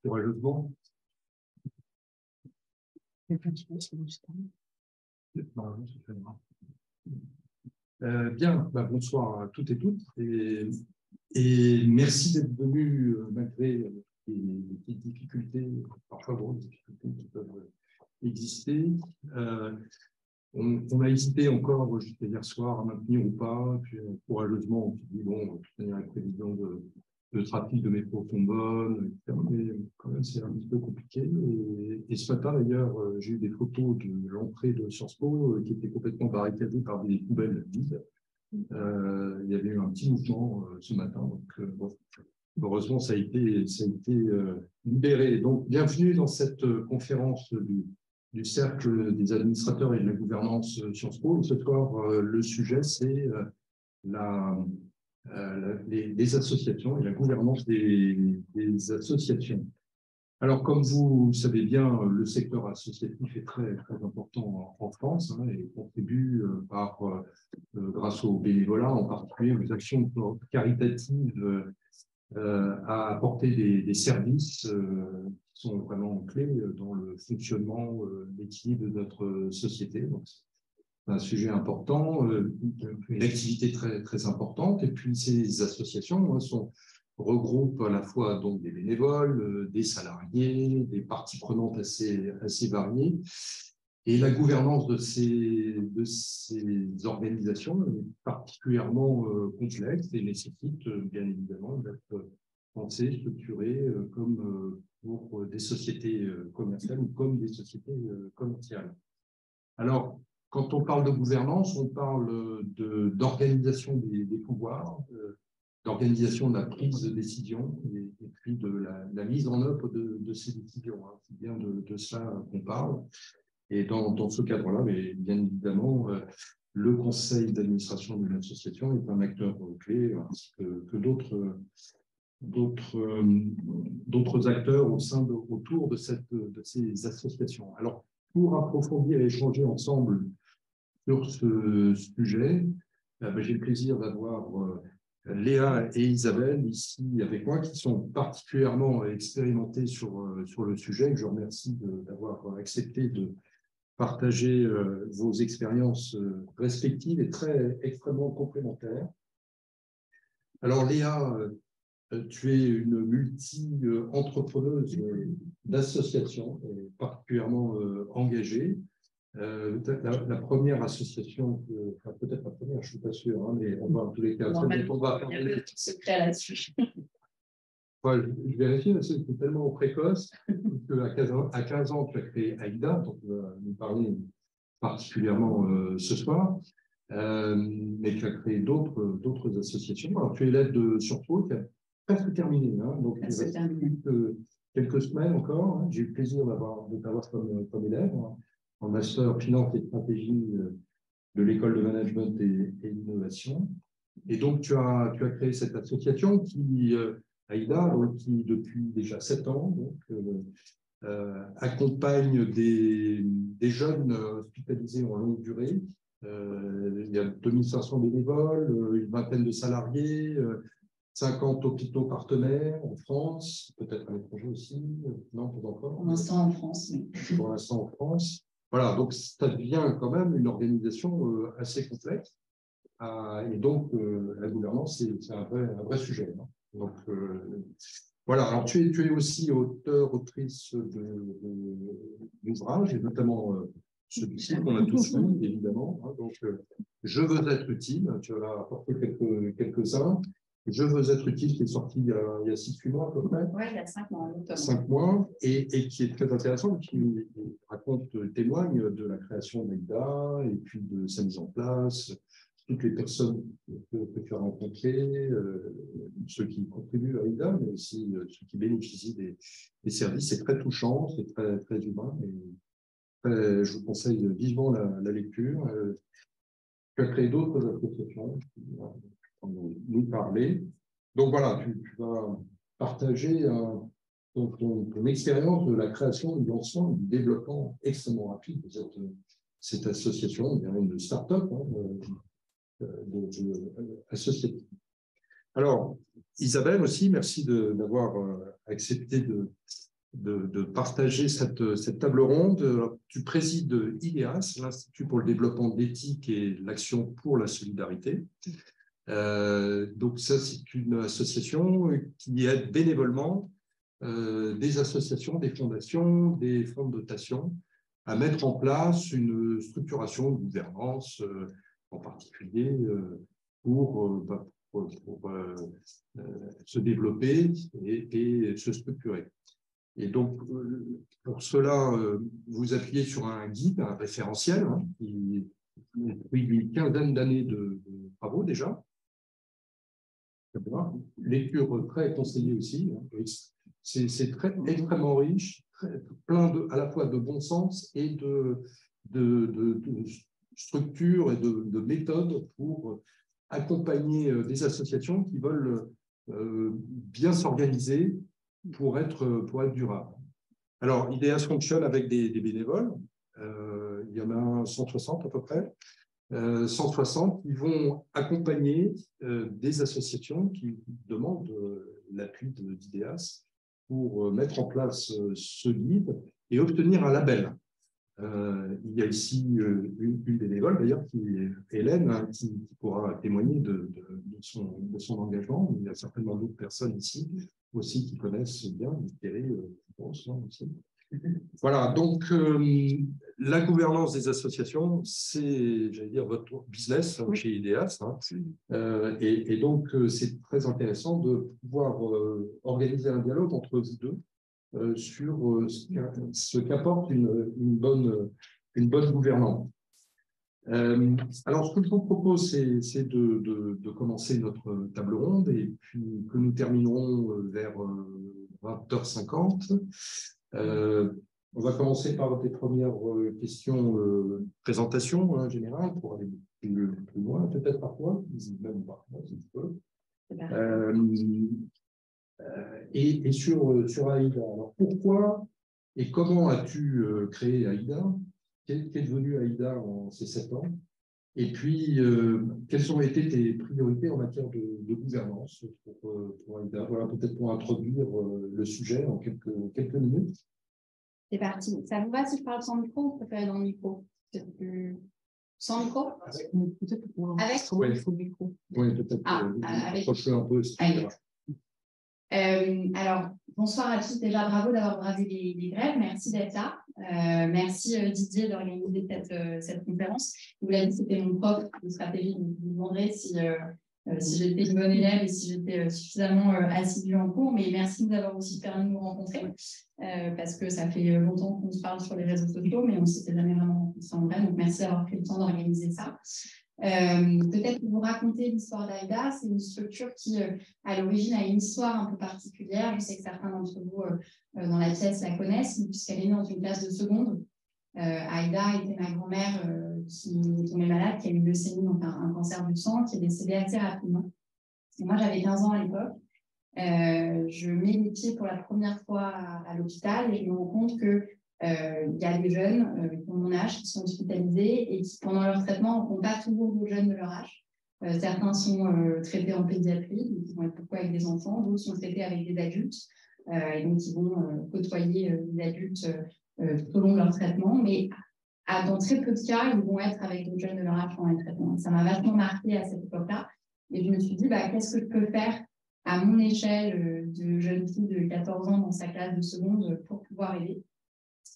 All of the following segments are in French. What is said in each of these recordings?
courageusement. Bien, bonsoir à toutes et toutes. Et merci d'être venus malgré les difficultés, parfois grosses difficultés qui peuvent exister. On a hésité encore jusqu'à hier soir à maintenir ou pas. Puis, courageusement, on s'est dit, bon, de toute manière, les prévisions de trafic de métro sont bonnes, etc. Mais quand même, c'est un petit peu compliqué. Et ce matin, d'ailleurs, j'ai eu des photos de l'entrée de Sciences Po qui était complètement barricadée par des poubelles vides. Il y avait eu un petit mouvement ce matin. Donc, bon, heureusement, ça a été libéré. Donc, bienvenue dans cette conférence du Cercle des administrateurs et de la gouvernance Sciences Po. Et ce soir, le sujet, c'est les associations et la gouvernance des associations. Alors, comme vous savez bien, le secteur associatif est très, très important en France et contribue grâce au bénévolat, en particulier aux actions caritatives, à apporter des services qui sont vraiment clés dans le fonctionnement, l'équilibre de notre société. Donc, c'est un sujet important, une activité très, très importante. Et puis, ces associations regroupent à la fois donc, des bénévoles, des salariés, des parties prenantes assez variées. Et la gouvernance de ces organisations est particulièrement complexe et nécessite bien évidemment d'être pensée, structurée comme pour des sociétés commerciales ou comme des sociétés commerciales. Alors, quand on parle de gouvernance, on parle d'organisation des pouvoirs, d'organisation de la prise de décision et puis de la mise en œuvre de ces décisions. C'est bien de ça qu'on parle. Et dans ce cadre-là, bien évidemment, le conseil d'administration d'une association est un acteur clé, ainsi que d'autres acteurs autour de ces associations. Alors, pour approfondir et échanger ensemble sur ce sujet, j'ai le plaisir d'avoir Léa et Isabelle ici avec moi, qui sont particulièrement expérimentées sur le sujet. Je remercie d'avoir accepté de partager vos expériences respectives et extrêmement complémentaires. Alors Léa, tu es une multi-entrepreneuse d'associations, particulièrement engagée. La première association, enfin, peut-être la première, je ne suis pas sûr, mais on va en tous les cas. Il y a peu de secret là-dessus. Je vérifie, parce que c'est tellement précoce qu'à 15 ans, tu as créé AIDA, dont tu vas nous parler particulièrement ce soir, mais tu as créé d'autres associations. Alors, tu es élève de Sciences Po, qui a presque terminé, donc il reste plus que quelques semaines encore. J'ai eu le plaisir de t'avoir comme élève en master finance et stratégie de l'école de management et d'innovation. Et donc, tu as créé cette association qui AIDA, qui depuis déjà 7 ans accompagne des jeunes hospitalisés en longue durée. Il y a 2500 bénévoles, une vingtaine de salariés, 50 hôpitaux partenaires en France, peut-être à l'étranger aussi, non, pas encore. Pour l'instant en France, oui. Pour l'instant en France. Voilà, donc ça devient quand même une organisation assez complexe. Et donc, la gouvernance, c'est un vrai sujet. Donc, voilà. Alors, tu es aussi autrice d'ouvrages, et notamment celui-ci qu'on a tous lu, évidemment. Donc, Je veux être utile. Tu en as apporté quelques-uns. Je veux être utile, qui est sorti il y a 6-8 mois à peu près. Oui, il y a 5 mois. 5 mois, et qui est très intéressant, qui témoigne de la création d'AIDA et puis de sa mise en place, toutes les personnes que tu as rencontrées, ceux qui contribuent à AIDA, mais aussi ceux qui bénéficient des services. C'est très touchant, c'est très, très humain. Je vous conseille vivement la lecture. Tu as créé d'autres associations qui vont nous parler. Donc voilà, tu vas partager ton expérience de la création, du lancement, du développement extrêmement rapide de cette association, une start-up associative. Alors, Isabelle aussi, merci d'avoir accepté de partager cette table ronde. Alors, tu présides IDEAS, l'Institut pour le développement de l'éthique et l'action pour la solidarité. Donc ça, c'est une association qui aide bénévolement des associations, des fondations, des fonds de dotation à mettre en place une structuration de gouvernance, en particulier pour se développer et se structurer. Et donc, pour cela, vous appuyez sur un guide, un référentiel, hein, qui depuis une quinzaine d'années de travaux déjà. Lecture très conseillée aussi. Hein. C'est extrêmement riche, plein à la fois de bon sens et de structures et de méthodes pour accompagner des associations qui veulent bien s'organiser pour être durables. Alors, IDEAS fonctionne avec des bénévoles. Il y en a 160 à peu près. 160 qui vont accompagner des associations qui demandent l'appui d'IDEAS pour mettre en place ce guide et obtenir un label. Il y a ici une bénévole, d'ailleurs, qui est Hélène, hein, qui pourra témoigner de son engagement. Il y a certainement d'autres personnes ici aussi qui connaissent bien, Thierry, je pense, hein, aussi. Voilà, donc la gouvernance des associations, c'est, j'allais dire, votre business hein, chez IDEAS. Hein, et donc, c'est très intéressant de pouvoir organiser un dialogue entre vous deux sur ce qu'apporte une bonne gouvernance. Alors, ce que je vous propose, c'est de commencer notre table ronde et puis que nous terminerons vers 20h50. On va commencer par des premières questions présentation hein, générale pour aller plus loin, peut-être parfois, même parfois, si tu peux. Et sur AIDA. Alors, pourquoi et comment as-tu créé AIDA? Qu'est devenu AIDA en ces 7 ans? Et puis, quelles ont été tes priorités en matière de gouvernance pour AIDA? Voilà, peut-être pour introduire le sujet en quelques minutes. C'est parti. Ça vous va si je parle sans micro ou vous préférez dans le micro? Sans micro? Peut-être avec oui. Il faut le micro. Oui, peut-être. Avec. Un peu, alors, bonsoir à tous. Déjà, bravo d'avoir bravé les grèves. Merci d'être là. Merci Didier d'organiser cette conférence. Vous l'avez dit, c'était mon prof de stratégie. Donc, je vous demanderai si j'étais une bonne élève et si j'étais suffisamment assidue en cours. Mais merci de nous avoir aussi permis de nous rencontrer parce que ça fait longtemps qu'on se parle sur les réseaux sociaux, mais on ne s'était jamais vraiment rencontrés en vrai. Donc, merci d'avoir pris le temps d'organiser ça. Peut-être vous raconter l'histoire d'AIDA. C'est une structure qui, à l'origine, a une histoire un peu particulière. Je sais que certains d'entre vous dans la pièce la connaissent, puisqu'elle est née dans une classe de seconde. AIDA était ma grand-mère qui est tombée malade, qui a eu une leucémie, donc un cancer du sang, qui est décédée assez rapidement. Et moi, j'avais 15 ans à l'époque. Je mets les pieds pour la première fois à l'hôpital et je me rends compte que il y a des jeunes qui ont mon âge qui sont hospitalisés et qui, pendant leur traitement, ne rencontrent pas toujours d'autres jeunes de leur âge. Certains sont traités en pédiatrie, donc ils vont être beaucoup avec des enfants, d'autres sont traités avec des adultes, et donc ils vont côtoyer des adultes tout au long de leur traitement, mais dans très peu de cas, ils vont être avec d'autres jeunes de leur âge pendant les traitements. Ça m'a vachement marqué à cette époque-là, et je me suis dit, qu'est-ce que je peux faire à mon échelle de jeune fille de 14 ans dans sa classe de seconde pour pouvoir aider.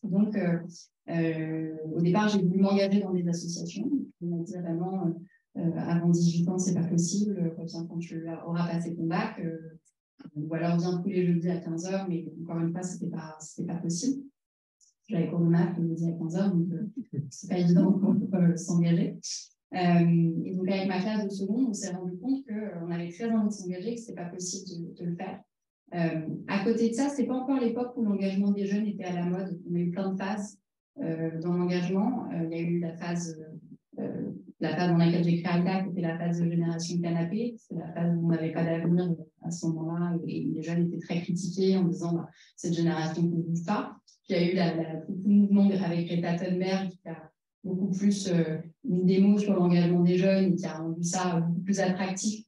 Donc, au départ, j'ai voulu m'engager dans des associations. On m'a dit vraiment, avant 18 ans, c'est pas possible. Reviens quand tu auras passé ton bac. Ou alors viens tous les jeudis à 15h, mais encore une fois, c'était pas possible. J'avais cours de maths le jeudi à 15h, donc c'est pas évident pour s'engager. Et donc, avec ma classe de seconde, on s'est rendu compte qu'on avait très envie de s'engager, que c'était pas possible de le faire. À côté de ça, c'est pas encore l'époque où l'engagement des jeunes était à la mode. On a eu plein de phases dans l'engagement. Il y a eu la phase dans laquelle j'ai créé AIDA, qui était la phase de génération canapé. C'est la phase où on n'avait pas d'avenir à ce moment-là et les jeunes étaient très critiqués en disant cette génération ne bouge pas. Puis il y a eu tout le mouvement avec Greta Thunberg qui a beaucoup plus mis des mots sur l'engagement des jeunes et qui a rendu ça beaucoup plus attractif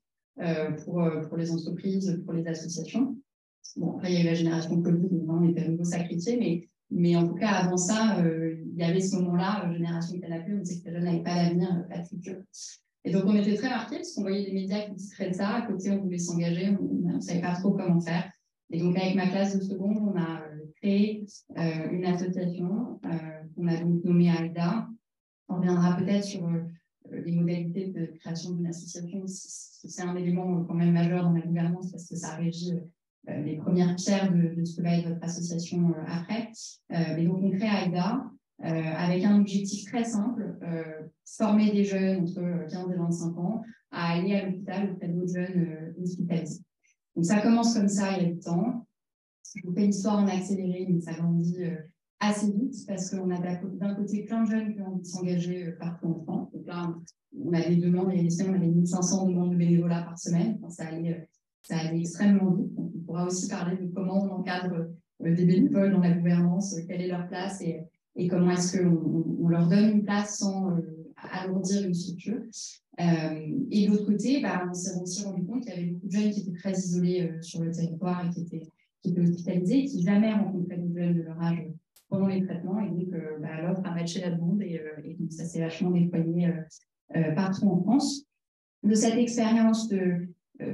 pour les entreprises, pour les associations. Bon, après, il y a eu la génération Covid, on était à nouveau beau sacrifier, mais en tout cas, avant ça, il y avait ce moment-là, génération canapé, on disait que les jeunes n'avaient pas d'avenir, pas de futur. Et donc, on était très marqués parce qu'on voyait des médias qui titraient de ça. À côté, on voulait s'engager, on ne savait pas trop comment faire. Et donc, avec ma classe de seconde, on a créé une association qu'on a donc nommée AIDA. On reviendra peut-être sur les modalités de création d'une association. C'est un élément quand même majeur dans la gouvernance parce que ça régit les premières pierres de ce que va être votre association après. Mais donc, on crée AIDA avec un objectif très simple, former des jeunes entre 15 et 25 ans à aller à l'hôpital auprès d'autres jeunes hospitalisés. Donc, ça commence comme ça il y a du temps. Je vous fais l'histoire en accéléré, mais ça grandit assez vite parce qu'on a d'un côté plein de jeunes qui ont envie de s'engager partout en France. Donc là, on a des demandes, il y a des semaines, on avait 1500 demandes de bénévolat par semaine. Enfin, ça allait extrêmement vite. Donc, on pourra aussi parler de comment on encadre des bénévoles dans la gouvernance, quelle est leur place et comment est-ce qu'on leur donne une place sans alourdir une structure. Et de l'autre côté, on s'est aussi rendu compte qu'il y avait beaucoup de jeunes qui étaient très isolés sur le territoire et qui étaient hospitalisés, qui jamais rencontraient des jeunes de leur âge pendant les traitements. Et donc, l'offre a matché la demande et donc ça s'est vachement déployé partout en France. De cette expérience,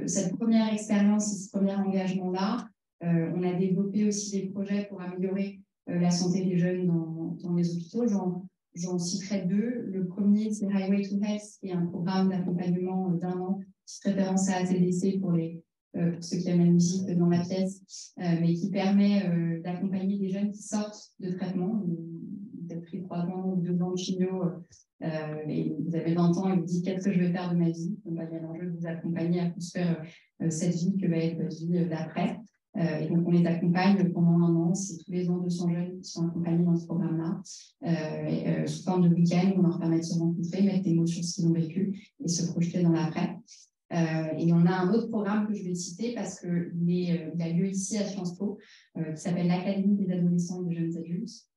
cette première expérience et ce premier engagement-là, on a développé aussi des projets pour améliorer la santé des jeunes dans les hôpitaux. J'en citerai deux. Le premier, c'est Highway to Health, qui est un programme d'accompagnement d'1 an qui se référence à ACDC pour ceux qui aiment la musique dans la pièce, mais qui permet d'accompagner des jeunes qui sortent de traitement. Vous avez pris 3 ans ou 2 ans de chimio et vous avez 20 ans et vous dites qu'est-ce que je vais faire de ma vie. Donc, il y a l'enjeu de vous accompagner à construire cette vie que va être votre vie d'après. Et donc, on les accompagne pendant 1 an. C'est tous les ans 200 jeunes qui sont accompagnés dans ce programme-là, sous forme de week-end. On leur permet de se rencontrer, mettre des mots sur ce qu'ils ont vécu et se projeter dans l'après. Et on a un autre programme que je vais citer parce qu'il a lieu ici à Sciences Po, qui s'appelle l'Académie des adolescents et des jeunes adultes,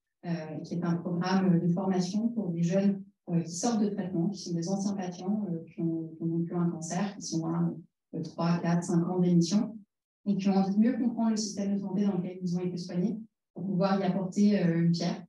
qui est un programme de formation pour des jeunes qui sortent de traitement, qui sont des anciens patients, qui ont vécu un cancer, qui sont là 3, 4, 5 ans d'émission et qui ont envie de mieux comprendre le système de santé dans lequel ils ont été soignés pour pouvoir y apporter une pierre.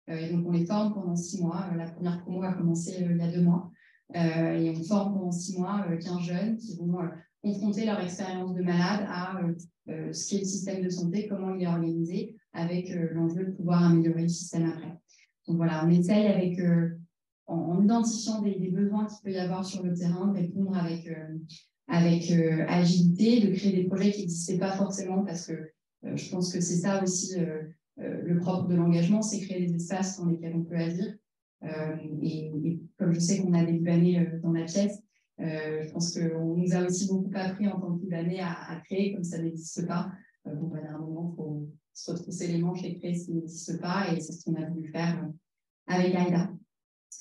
Et donc, on les forme pendant 6 mois. La première promo a commencé il y a 2 mois. Et on forme pendant 6 mois 15 jeunes qui vont confronter leur expérience de malade à ce qu'est le système de santé, comment il est organisé, avec l'enjeu de pouvoir améliorer le système après. Donc voilà, on essaye en identifiant des besoins qu'il peut y avoir sur le terrain, de répondre avec agilité, de créer des projets qui n'existaient pas forcément parce que je pense que c'est ça aussi le propre de l'engagement, c'est créer des espaces dans lesquels on peut agir. Et comme je sais qu'on a des Libanais dans la pièce, je pense qu'on nous a aussi beaucoup appris en tant que Libanais à créer comme ça n'existe pas. Bon, il y a un moment, il faut se retrousser les manches et créer ce qui n'existe pas, et c'est ce qu'on a voulu faire avec AIDA.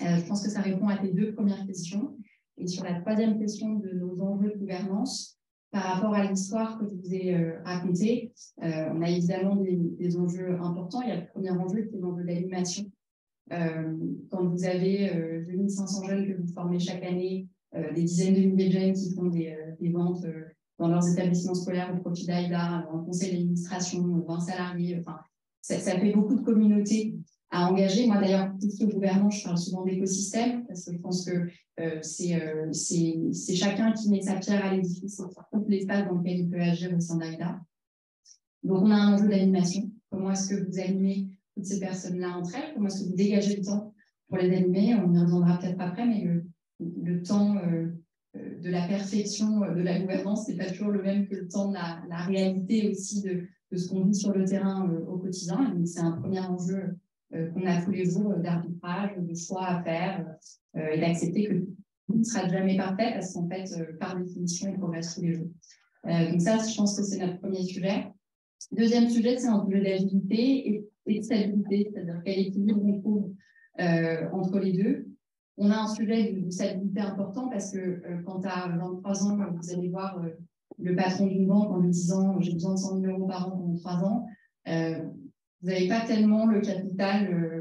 Je pense que ça répond à tes 2 premières questions. Et sur la 3e question de nos enjeux de gouvernance, par rapport à l'histoire que je vous ai racontée, on a évidemment des enjeux importants. Il y a le premier enjeu qui est l'enjeu d'animation. Quand vous avez 2500 jeunes que vous formez chaque année, des dizaines de milliers de jeunes qui font des ventes dans leurs établissements scolaires au profit d'AIDA, un conseil d'administration, 20 salariés, enfin, ça fait beaucoup de communautés à engager. Moi, d'ailleurs, plus que gouvernance, je parle souvent d'écosystème, parce que je pense que c'est chacun qui met sa pierre à l'édifice, tout l'espace dans lequel il peut agir au sein d'AIDA. Donc, on a un enjeu d'animation. Comment est-ce que vous animez toutes ces personnes-là entre elles? Comment est-ce que vous dégagez le temps pour les animer? On y reviendra peut-être après, mais le temps de la perfection de la gouvernance n'est pas toujours le même que le temps de la réalité aussi de ce qu'on vit sur le terrain au quotidien. Et donc, c'est un premier enjeu qu'on a tous les jours d'arbitrage, de choix à faire et d'accepter que tout ne sera jamais parfait parce qu'en fait, par définition, il progresse tous les jours. Donc ça, je pense que c'est notre premier sujet. Deuxième sujet, c'est un sujet d'agilité et de stabilité, c'est-à-dire quel équilibre on trouve entre les deux. On a un sujet de stabilité important parce que quand tu as 23 ans, vous allez voir le patron d'une banque en lui disant « j'ai besoin de 100 000 € par an pendant 3 ans », vous n'avez pas tellement le capital.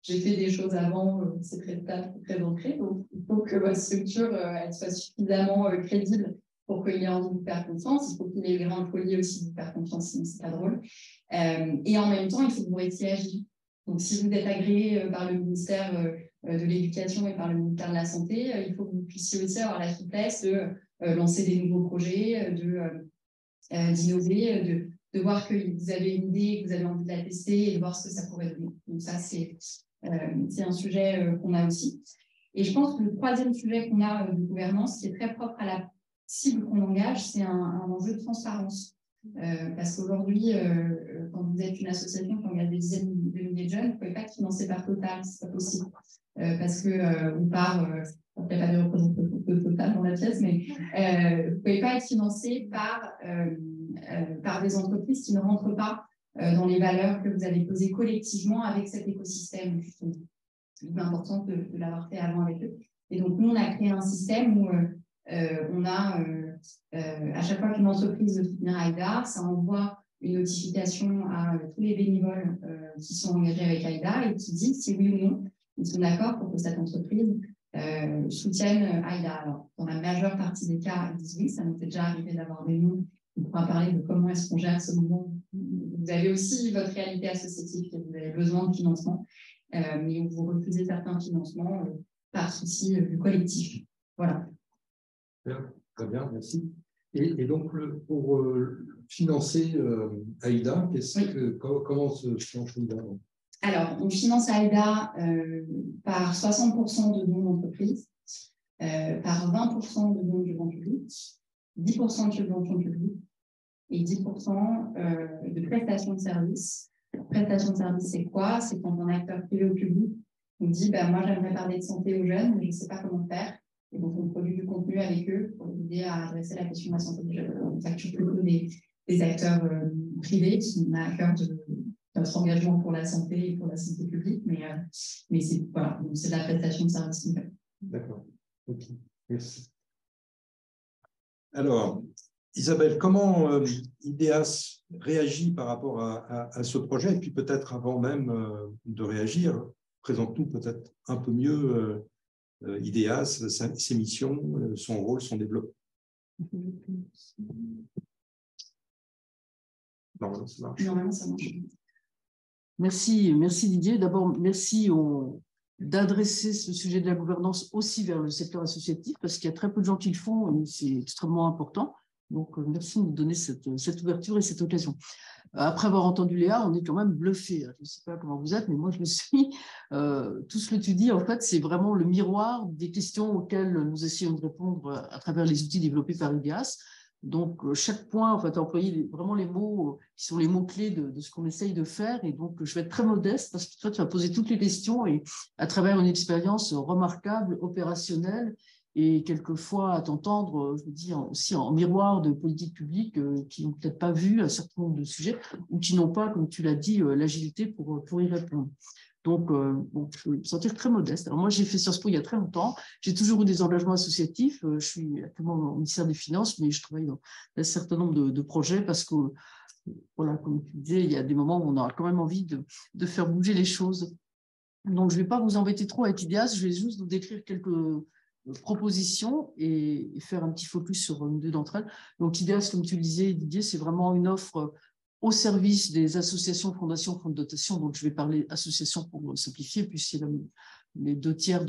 J'ai fait des choses avant, c'est très stable, c'est très ancré. Donc, il faut que votre structure elle soit suffisamment crédible pour qu'il ait envie de vous faire confiance. Il faut qu'il ait le grain de folie aussi de vous faire confiance, sinon c'est pas drôle. Et en même temps, il faut que vous restiez agile. Donc, si vous êtes agréé par le ministère de l'Éducation et par le ministère de la Santé, il faut que vous puissiez aussi avoir la souplesse de lancer des nouveaux projets, d'innover, de voir que vous avez une idée, que vous avez envie de la tester et de voir ce que ça pourrait donner. Donc ça, c'est un sujet qu'on a aussi. Et je pense que le troisième sujet qu'on a de gouvernance, qui est très propre à la cible qu'on engage, c'est un enjeu de transparence. Parce qu'aujourd'hui, quand vous êtes une association qui engage des dizaines de milliers de jeunes, vous ne pouvez pas être financé par Total, ce n'est pas possible. Parce que, ou par, il n'y a pas de représentation de Total dans la pièce, mais vous ne pouvez pas être financé par des entreprises qui ne rentrent pas dans les valeurs que vous avez posées collectivement avec cet écosystème, justement. C'est important de l'avoir fait avant avec eux. Et donc, nous, on a créé un système où on a, à chaque fois qu'une entreprise veut soutenir AIDA, ça envoie une notification à tous les bénévoles qui sont engagés avec AIDA et qui disent si oui ou non ils sont d'accord pour que cette entreprise soutienne AIDA. Alors, dans la majeure partie des cas, ils disent oui, ça nous est déjà arrivé d'avoir des noms. On pourra parler de comment est-ce qu'on gère ce moment. Vous avez aussi votre réalité associative et vous avez besoin de financement, mais vous refusez certains financements par souci du collectif. Voilà. Très bien, merci. Et donc, pour financer AIDA, comment se finance AIDA? Alors, on finance AIDA par 60% de dons d'entreprise, par 20% de dons de grand public, 10% de subventions publiques et 10% de prestations de services. Prestation de services, c'est quoi? C'est quand un acteur privé ou public nous dit moi, j'aimerais parler de santé aux jeunes, mais je ne sais pas comment faire. Et donc, on produit du contenu avec eux pour les aider à adresser la question de la santé des jeunes. On facture plutôt des acteurs privés qui ont à cœur de notre engagement pour la santé et pour la santé publique, mais c'est voilà, de la prestation de services. D'accord. Ok. Merci. Alors, Isabelle, comment IDEAS réagit par rapport à ce projet? Et puis peut-être avant même de réagir, présente-nous peut-être un peu mieux IDEAS, ses missions, son rôle, son développement. Normalement, ça marche. Merci Didier. D'abord, merci d'adresser ce sujet de la gouvernance aussi vers le secteur associatif, parce qu'il y a très peu de gens qui le font, et c'est extrêmement important. Donc, merci de nous donner cette ouverture et cette occasion. Après avoir entendu Léa, on est quand même bluffé. Je ne sais pas comment vous êtes, mais moi, je me suis. Tout ce que tu dis, en fait, c'est vraiment le miroir des questions auxquelles nous essayons de répondre à travers les outils développés par IDEAS. Donc, chaque point, en fait, employer vraiment les mots qui sont les mots-clés de ce qu'on essaye de faire. Et donc, je vais être très modeste parce que toi, tu vas poser toutes les questions et à travers une expérience remarquable, opérationnelle et quelquefois, à t'entendre, je veux dire, aussi en miroir de politiques publiques qui n'ont peut-être pas vu un certain nombre de sujets ou qui n'ont pas, comme tu l'as dit, l'agilité pour y répondre. Donc, je vais me sentir très modeste. Alors moi, j'ai fait Sciences Po il y a très longtemps. J'ai toujours eu des engagements associatifs. Je suis actuellement au ministère des Finances, mais je travaille dans un certain nombre de projets parce que, voilà, comme tu disais, il y a des moments où on a quand même envie de faire bouger les choses. Donc, je ne vais pas vous embêter trop avec IDEAS. Je vais juste vous décrire quelques propositions et faire un petit focus sur une d'entre elles. Donc, IDEAS, comme tu le disais, Didier, c'est vraiment une offre au service des associations, fondations, fonds de dotation. Donc, je vais parler associations pour simplifier, puis c'est les 2/3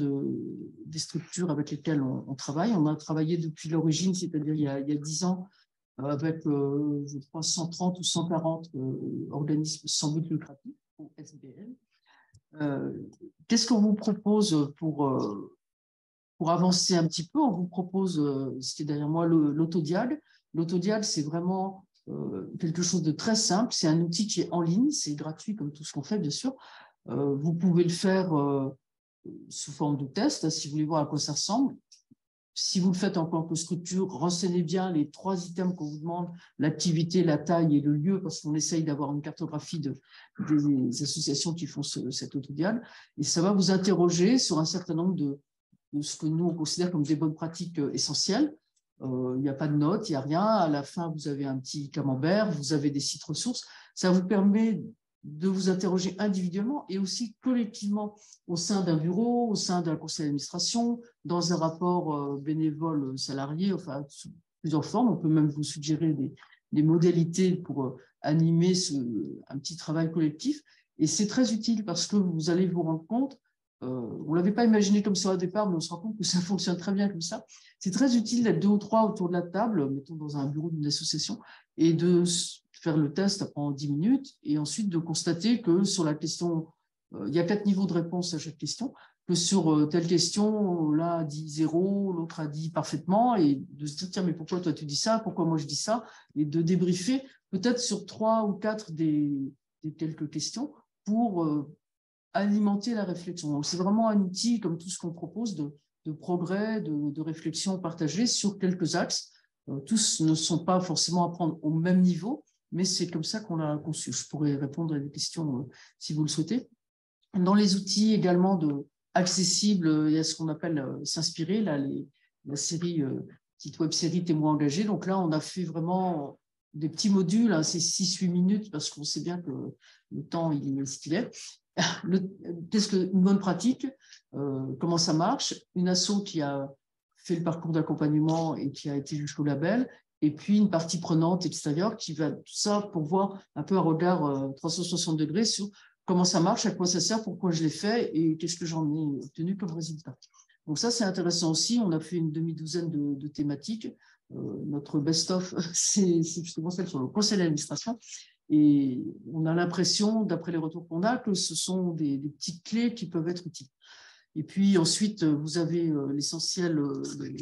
des structures avec lesquelles on travaille. On a travaillé depuis l'origine, c'est-à-dire il y a 10 ans, avec, je crois, 130 ou 140 organismes sans but lucratif, ou SBL. Qu'est-ce qu'on vous propose pour avancer un petit peu? On vous propose, c'était derrière moi, l'autodial. L'autodial, c'est vraiment quelque chose de très simple. C'est un outil qui est en ligne, c'est gratuit comme tout ce qu'on fait, bien sûr. Vous pouvez le faire sous forme de test, si vous voulez voir à quoi ça ressemble. Si vous le faites en tant que structure, renseignez bien les 3 items qu'on vous demande, l'activité, la taille et le lieu, parce qu'on essaye d'avoir une cartographie des associations qui font cet autodial. Et ça va vous interroger sur un certain nombre de ce que nous, on considère comme des bonnes pratiques essentielles. Il n'y a pas de notes, il n'y a rien. À la fin, vous avez un petit camembert, vous avez des sites ressources. Ça vous permet de vous interroger individuellement et aussi collectivement au sein d'un bureau, au sein d'un conseil d'administration, dans un rapport bénévole salarié, enfin, sous plusieurs formes. On peut même vous suggérer des modalités pour animer un petit travail collectif. Et c'est très utile parce que vous allez vous rendre compte, on ne l'avait pas imaginé comme ça au départ, mais on se rend compte que ça fonctionne très bien comme ça. C'est très utile d'être 2 ou 3 autour de la table, mettons dans un bureau d'une association, et de faire le test pendant 10 minutes, et ensuite de constater que sur la question, il y a 4 niveaux de réponse à chaque question, que sur telle question, l'un a dit 0, l'autre a dit parfaitement, et de se dire, tiens, mais pourquoi toi tu dis ça, pourquoi moi je dis ça, et de débriefer peut-être sur 3 ou 4 des quelques questions pour alimenter la réflexion. Donc, c'est vraiment un outil, comme tout ce qu'on propose, de progrès, de réflexion partagée sur quelques axes. Tous ne sont pas forcément à prendre au même niveau, mais c'est comme ça qu'on l'a conçu. Je pourrais répondre à des questions si vous le souhaitez. Dans les outils également accessibles, il y a ce qu'on appelle s'inspirer, là, la série, petite web-série témoins engagés. Donc là, on a fait vraiment des petits modules, hein, c'est 6-8 minutes, parce qu'on sait bien que le temps, il est ce qu'il est. Qu'est-ce qu'une bonne pratique, comment ça marche, une asso qui a fait le parcours d'accompagnement et qui a été jusqu'au label, et puis une partie prenante extérieure qui va tout ça pour voir un peu un regard 360 degrés sur comment ça marche, à quoi ça sert, pourquoi je l'ai fait et qu'est-ce que j'en ai obtenu comme résultat. Donc ça, c'est intéressant aussi. On a fait une demi-douzaine de thématiques. Notre best-of, c'est justement celle sur le conseil d'administration. Et on a l'impression, d'après les retours qu'on a, que ce sont des petites clés qui peuvent être utiles. Et puis ensuite, vous avez l'essentiel,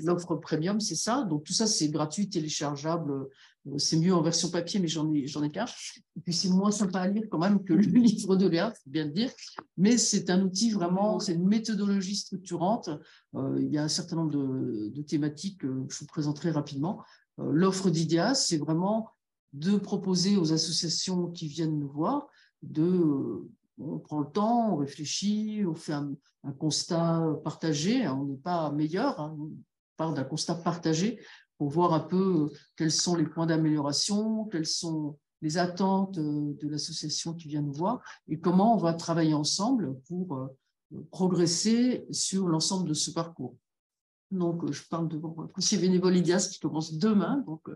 l'offre premium, c'est ça. Donc tout ça, c'est gratuit, téléchargeable. C'est mieux en version papier, mais j'en ai qu'un. Et puis c'est moins sympa à lire quand même que le livre de Léa, faut bien le dire. Mais c'est un outil vraiment, c'est une méthodologie structurante. Il y a un certain nombre de thématiques que je vous présenterai rapidement. L'offre d'IDEAS, c'est vraiment de proposer aux associations qui viennent nous voir on prend le temps, on réfléchit, on fait un constat partagé. On n'est pas meilleur, hein, on part d'un constat partagé pour voir un peu quels sont les points d'amélioration, quelles sont les attentes de l'association qui vient nous voir et comment on va travailler ensemble pour progresser sur l'ensemble de ce parcours. Donc, je parle devant le conseiller bénévole IDEAS qui commence demain. Donc,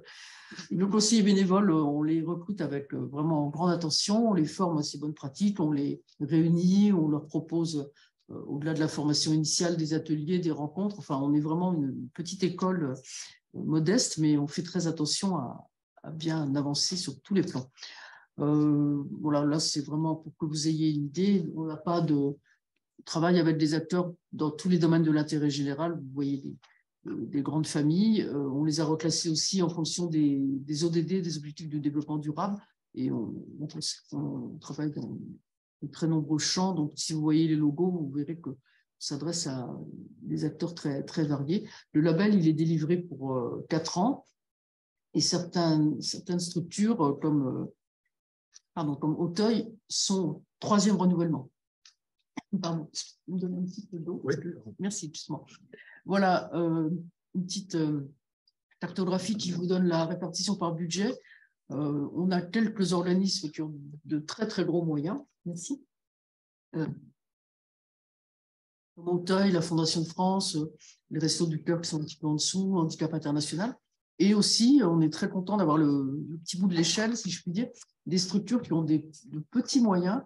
nos conseillers bénévoles, on les recrute avec vraiment grande attention, on les forme à ces bonnes pratiques, on les réunit, on leur propose, au-delà de la formation initiale, des ateliers, des rencontres. Enfin, on est vraiment une petite école modeste, mais on fait très attention à bien avancer sur tous les plans. Voilà, là, c'est vraiment pour que vous ayez une idée. On n'a pas de travail avec des acteurs dans tous les domaines de l'intérêt général. Vous voyez des grandes familles. On les a reclassés aussi en fonction des ODD, des objectifs de développement durable. Et on travaille dans de très nombreux champs. Donc, si vous voyez les logos, vous verrez que ça s'adresse à des acteurs très, très variés. Le label, il est délivré pour 4 ans. Et certaines structures comme Auteuil sont 3e renouvellement. Pardon, vous me donnez un petit peu d'eau. Oui. Merci, justement. Voilà, une petite cartographie qui vous donne la répartition par budget. On a quelques organismes qui ont de très, très gros moyens. Merci. Auteuil, la Fondation de France, les Restos du Cœur qui sont un petit peu en dessous, Handicap International. Et aussi, on est très content d'avoir le petit bout de l'échelle, si je puis dire, des structures qui ont de petits moyens,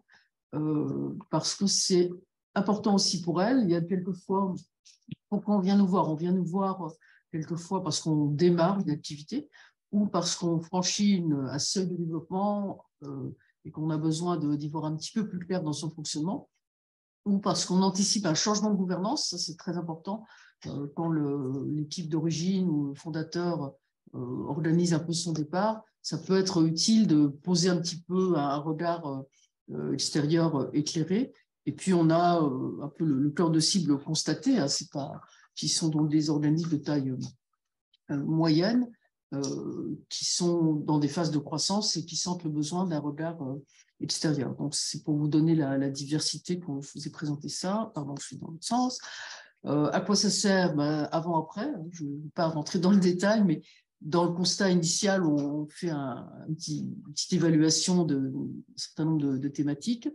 parce que c'est important aussi pour elles. Il y a quelquefois, pourquoi on vient nous voir quelquefois parce qu'on démarre une activité ou parce qu'on franchit un seuil de développement et qu'on a besoin d'y voir un petit peu plus clair dans son fonctionnement, ou parce qu'on anticipe un changement de gouvernance. Ça, c'est très important. Quand l'équipe d'origine ou le fondateur organise un peu son départ, ça peut être utile de poser un petit peu un regard extérieur éclairé. Et puis, on a un peu le cœur de cible constaté, hein, qui sont donc des organismes de taille moyenne, qui sont dans des phases de croissance et qui sentent le besoin d'un regard extérieur. Donc, c'est pour vous donner la diversité que je vous ai présenté ça. Pardon, je suis dans l'autre sens. À quoi ça sert? Avant-après, je ne vais pas rentrer dans le détail, mais dans le constat initial, on fait une petite évaluation d'un certain nombre de thématiques.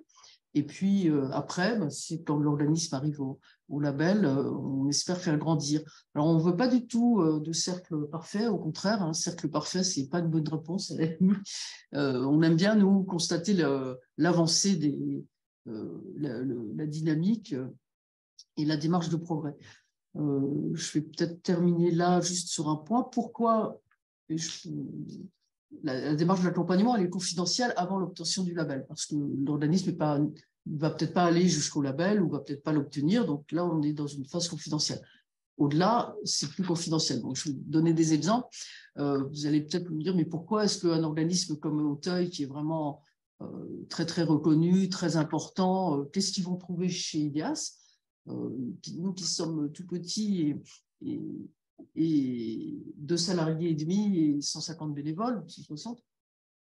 Et puis après, c'est quand l'organisme arrive au label, on espère faire grandir. Alors, on ne veut pas du tout de cercle parfait, au contraire, un cercle parfait, ce n'est pas une bonne réponse. On aime bien, nous, constater l'avancée, la dynamique et la démarche de progrès. Je vais peut-être terminer là, juste sur un point. Pourquoi la démarche d'accompagnement, elle est confidentielle avant l'obtention du label, parce que l'organisme ne va peut-être pas aller jusqu'au label ou ne va peut-être pas l'obtenir. Donc là, on est dans une phase confidentielle. Au-delà, c'est plus confidentiel. Donc, je vais vous donner des exemples. Vous allez peut-être me dire, mais pourquoi est-ce qu'un organisme comme Auteuil, qui est vraiment très, très reconnu, très important, qu'est-ce qu'ils vont trouver chez IDEAS? Nous qui sommes tout petits et 2 salariés et demi et 150 bénévoles, 160,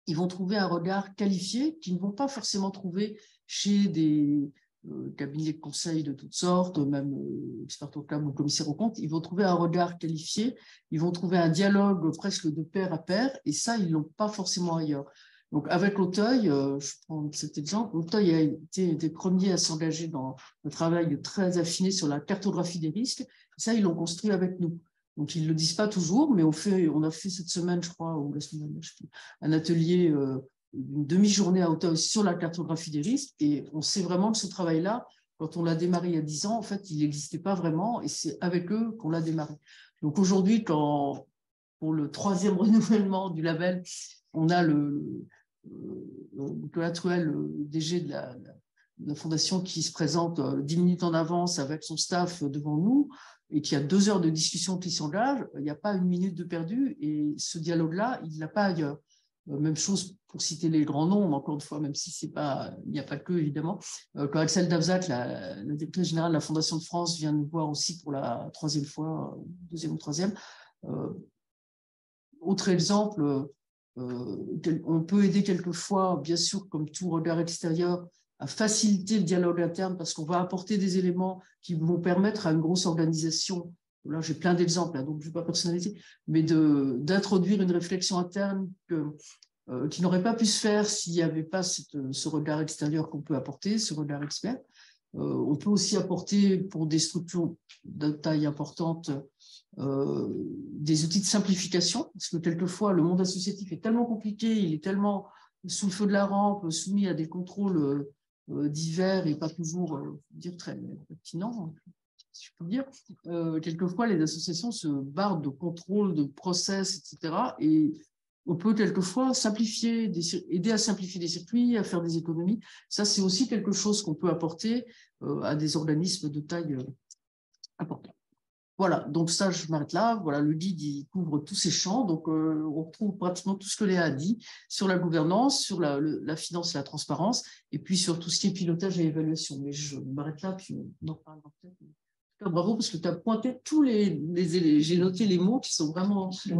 ils vont trouver un regard qualifié qu'ils ne vont pas forcément trouver chez des cabinets de conseil de toutes sortes, même experts au câble ou commissaires aux comptes. Ils vont trouver un regard qualifié, ils vont trouver un dialogue presque de pair à pair, et ça, ils ne l'ont pas forcément ailleurs. Donc, avec Auteuil, je prends cet exemple, Auteuil a été des premiers à s'engager dans un travail très affiné sur la cartographie des risques. Et ça, ils l'ont construit avec nous. Donc, ils ne le disent pas toujours, mais on a fait cette semaine, je crois, ou la semaine dernière, je sais plus, un atelier, une demi-journée à Auteuil sur la cartographie des risques. Et on sait vraiment que ce travail-là, quand on l'a démarré il y a 10 ans, en fait, il n'existait pas vraiment. Et c'est avec eux qu'on l'a démarré. Donc, aujourd'hui, pour le 3e renouvellement du label, on a Nicolas Truel, le DG de la Fondation, qui se présente 10 minutes en avance avec son staff devant nous et qui a 2 heures de discussion qui s'engagent. Il n'y a pas une minute de perdu et ce dialogue-là, il ne l'a pas ailleurs. Même chose pour citer les grands noms, encore une fois, même si il n'y a pas que, évidemment. Quand Axel Davzac, la directrice générale de la Fondation de France, vient nous voir aussi pour la 3e fois, 2e ou 3e. Autre exemple, on peut aider quelquefois, bien sûr, comme tout regard extérieur, à faciliter le dialogue interne parce qu'on va apporter des éléments qui vont permettre à une grosse organisation, là j'ai plein d'exemples, donc je ne vais pas personnaliser, mais d'introduire une réflexion interne qui n'aurait pas pu se faire s'il n'y avait pas ce regard extérieur qu'on peut apporter, ce regard expert. On peut aussi apporter pour des structures de taille importante des outils de simplification, parce que quelquefois le monde associatif est tellement compliqué, il est tellement sous le feu de la rampe, soumis à des contrôles divers et pas toujours dire très pertinents, si je peux dire. Quelquefois les associations se bardent de contrôles, de process, etc. Et on peut quelquefois aider à simplifier des circuits, à faire des économies. Ça, c'est aussi quelque chose qu'on peut apporter à des organismes de taille importante. Voilà, donc ça, je m'arrête là. Voilà, le guide, il couvre tous ces champs. Donc, on retrouve pratiquement tout ce que Léa a dit sur la gouvernance, sur la finance et la transparence, et puis sur tout ce qui est pilotage et évaluation. Mais je m'arrête là, puis on en parlera peut-être. Bravo, parce que tu as pointé tous les j'ai noté les mots qui sont vraiment c'est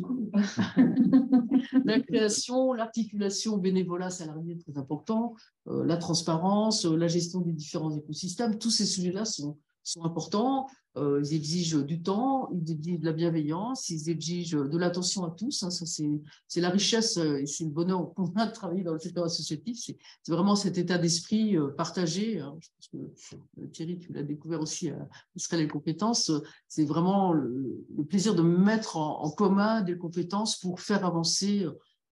cool ou pas? La création, l'articulation bénévolat salarié, très important, la transparence, la gestion des différents écosystèmes, tous ces sujets-là sont importants. Ils exigent du temps, ils exigent de la bienveillance, ils exigent de l'attention à tous. Hein, ça, c'est la richesse et c'est le bonheur qu'on a de travailler dans le secteur associatif. C'est vraiment cet état d'esprit partagé. Hein. Je pense que Thierry, tu l'as découvert aussi à Israël et compétences. C'est vraiment le plaisir de mettre en commun des compétences pour faire avancer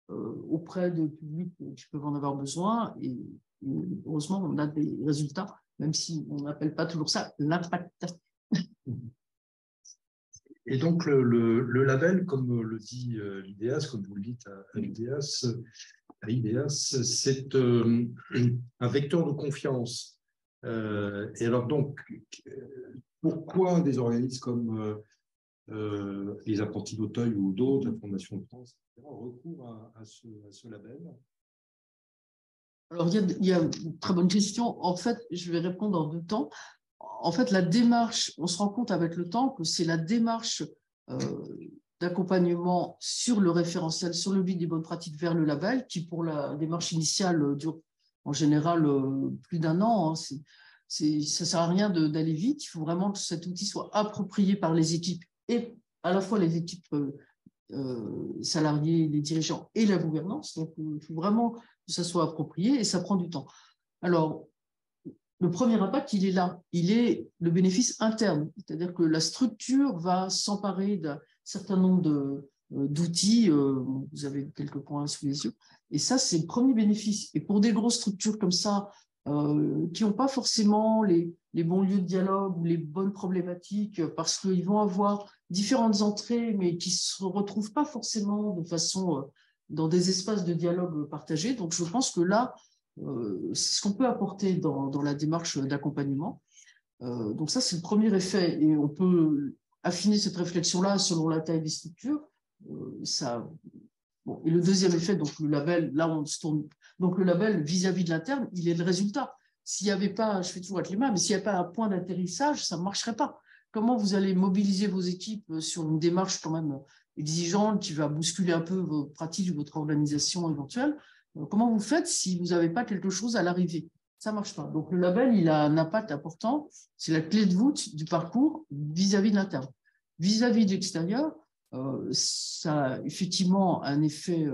auprès de publics qui peuvent en avoir besoin. Et heureusement, on a des résultats, même si on n'appelle pas toujours ça l'impact. Et donc, le label, comme le dit l'IDEAS, comme vous le dites à IDEAS, c'est un vecteur de confiance. Et alors, donc, pourquoi des organismes comme les apprentis d'Auteuil ou d'autres, la Fondation de France, etc., recourent à ce label? Alors, il y a une très bonne question. En fait, je vais répondre en 2 temps. En fait, la démarche, on se rend compte avec le temps que c'est la démarche d'accompagnement sur le référentiel, sur le guide des bonnes pratiques vers le label, qui pour la démarche initiale dure en général plus d'1 an. Hein. Ça ne sert à rien d'aller vite. Il faut vraiment que cet outil soit approprié par les équipes, et à la fois les équipes salariés, les dirigeants et la gouvernance. Donc, il faut vraiment que ça soit approprié et ça prend du temps. Alors, le premier impact, il est là. Il est le bénéfice interne. C'est-à-dire que la structure va s'emparer d'un certain nombre d'outils. Vous avez quelques points sous les yeux. Et ça, c'est le premier bénéfice. Et pour des grosses structures comme ça, qui n'ont pas forcément les bons lieux de dialogue ou les bonnes problématiques, parce qu'ils vont avoir différentes entrées, mais qui ne se retrouvent pas forcément de façon dans des espaces de dialogue partagés. Donc, je pense que là, c'est ce qu'on peut apporter dans la démarche d'accompagnement. Donc ça, c'est le premier effet. Et on peut affiner cette réflexion-là selon la taille des structures. Bon. Et le deuxième effet, donc le label, là, on se tourne. Donc le label, vis-à-vis de l'interne, il est le résultat. S'il n'y avait pas, je fais toujours avec les mains, mais s'il n'y a pas un point d'atterrissage, ça ne marcherait pas. Comment vous allez mobiliser vos équipes sur une démarche quand même exigeante qui va bousculer un peu vos pratiques, votre organisation éventuelle? Comment vous faites si vous n'avez pas quelque chose à l'arrivée? Ça ne marche pas. Donc, le label, il a un impact important. C'est la clé de voûte du parcours vis-à-vis de l'interne. Vis-à-vis de l'extérieur, ça a effectivement un effet,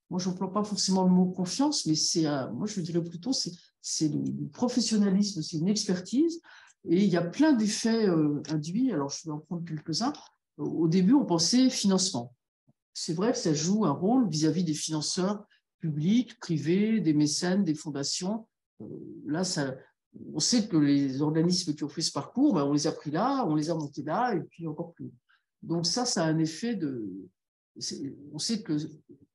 moi, je n'emploie pas forcément le mot confiance, mais moi, je dirais plutôt, c'est du professionnalisme, c'est une expertise. Et il y a plein d'effets induits. Alors, je vais en prendre quelques-uns. Au début, on pensait financement. C'est vrai que ça joue un rôle vis-à-vis des financeurs publics, privés, des mécènes, des fondations. Là, on sait que les organismes qui ont fait ce parcours, on les a pris là, on les a montés là, et puis encore plus. Donc ça a un effet on sait que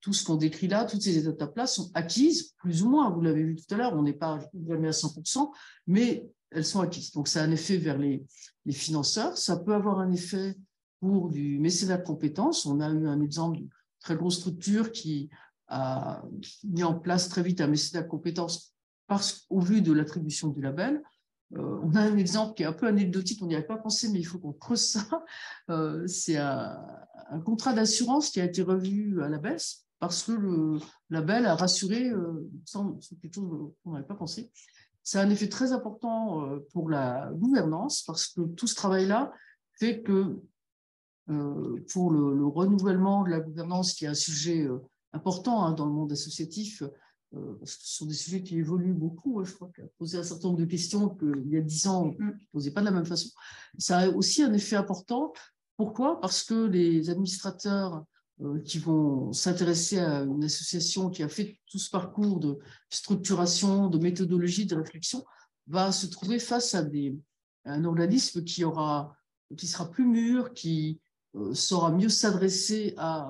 tout ce qu'on décrit là, toutes ces étapes-là sont acquises, plus ou moins, vous l'avez vu tout à l'heure, on n'est pas jamais à 100%, mais elles sont acquises. Donc ça a un effet vers les financeurs, ça peut avoir un effet pour du mécénat de compétences. On a eu un exemple de très grosse structure qui a mis en place très vite un mécénat de compétences au vu de l'attribution du label. On a un exemple qui est un peu anecdotique, on n'y avait pas pensé, mais il faut qu'on creuse ça. C'est un contrat d'assurance qui a été revu à la baisse parce que le label a rassuré, c'est quelque chose qu'on n'avait pas pensé. Ça a un effet très important pour la gouvernance parce que tout ce travail-là fait que pour le renouvellement de la gouvernance, qui est un sujet important dans le monde associatif, parce que ce sont des sujets qui évoluent beaucoup. Je crois qu'il a posé un certain nombre de questions qu'il y a 10 ans, on ne posait pas de la même façon. Ça a aussi un effet important. Pourquoi? Parce que les administrateurs qui vont s'intéresser à une association qui a fait tout ce parcours de structuration, de méthodologie, de réflexion, va se trouver face à un organisme qui sera plus mûr, qui saura mieux s'adresser à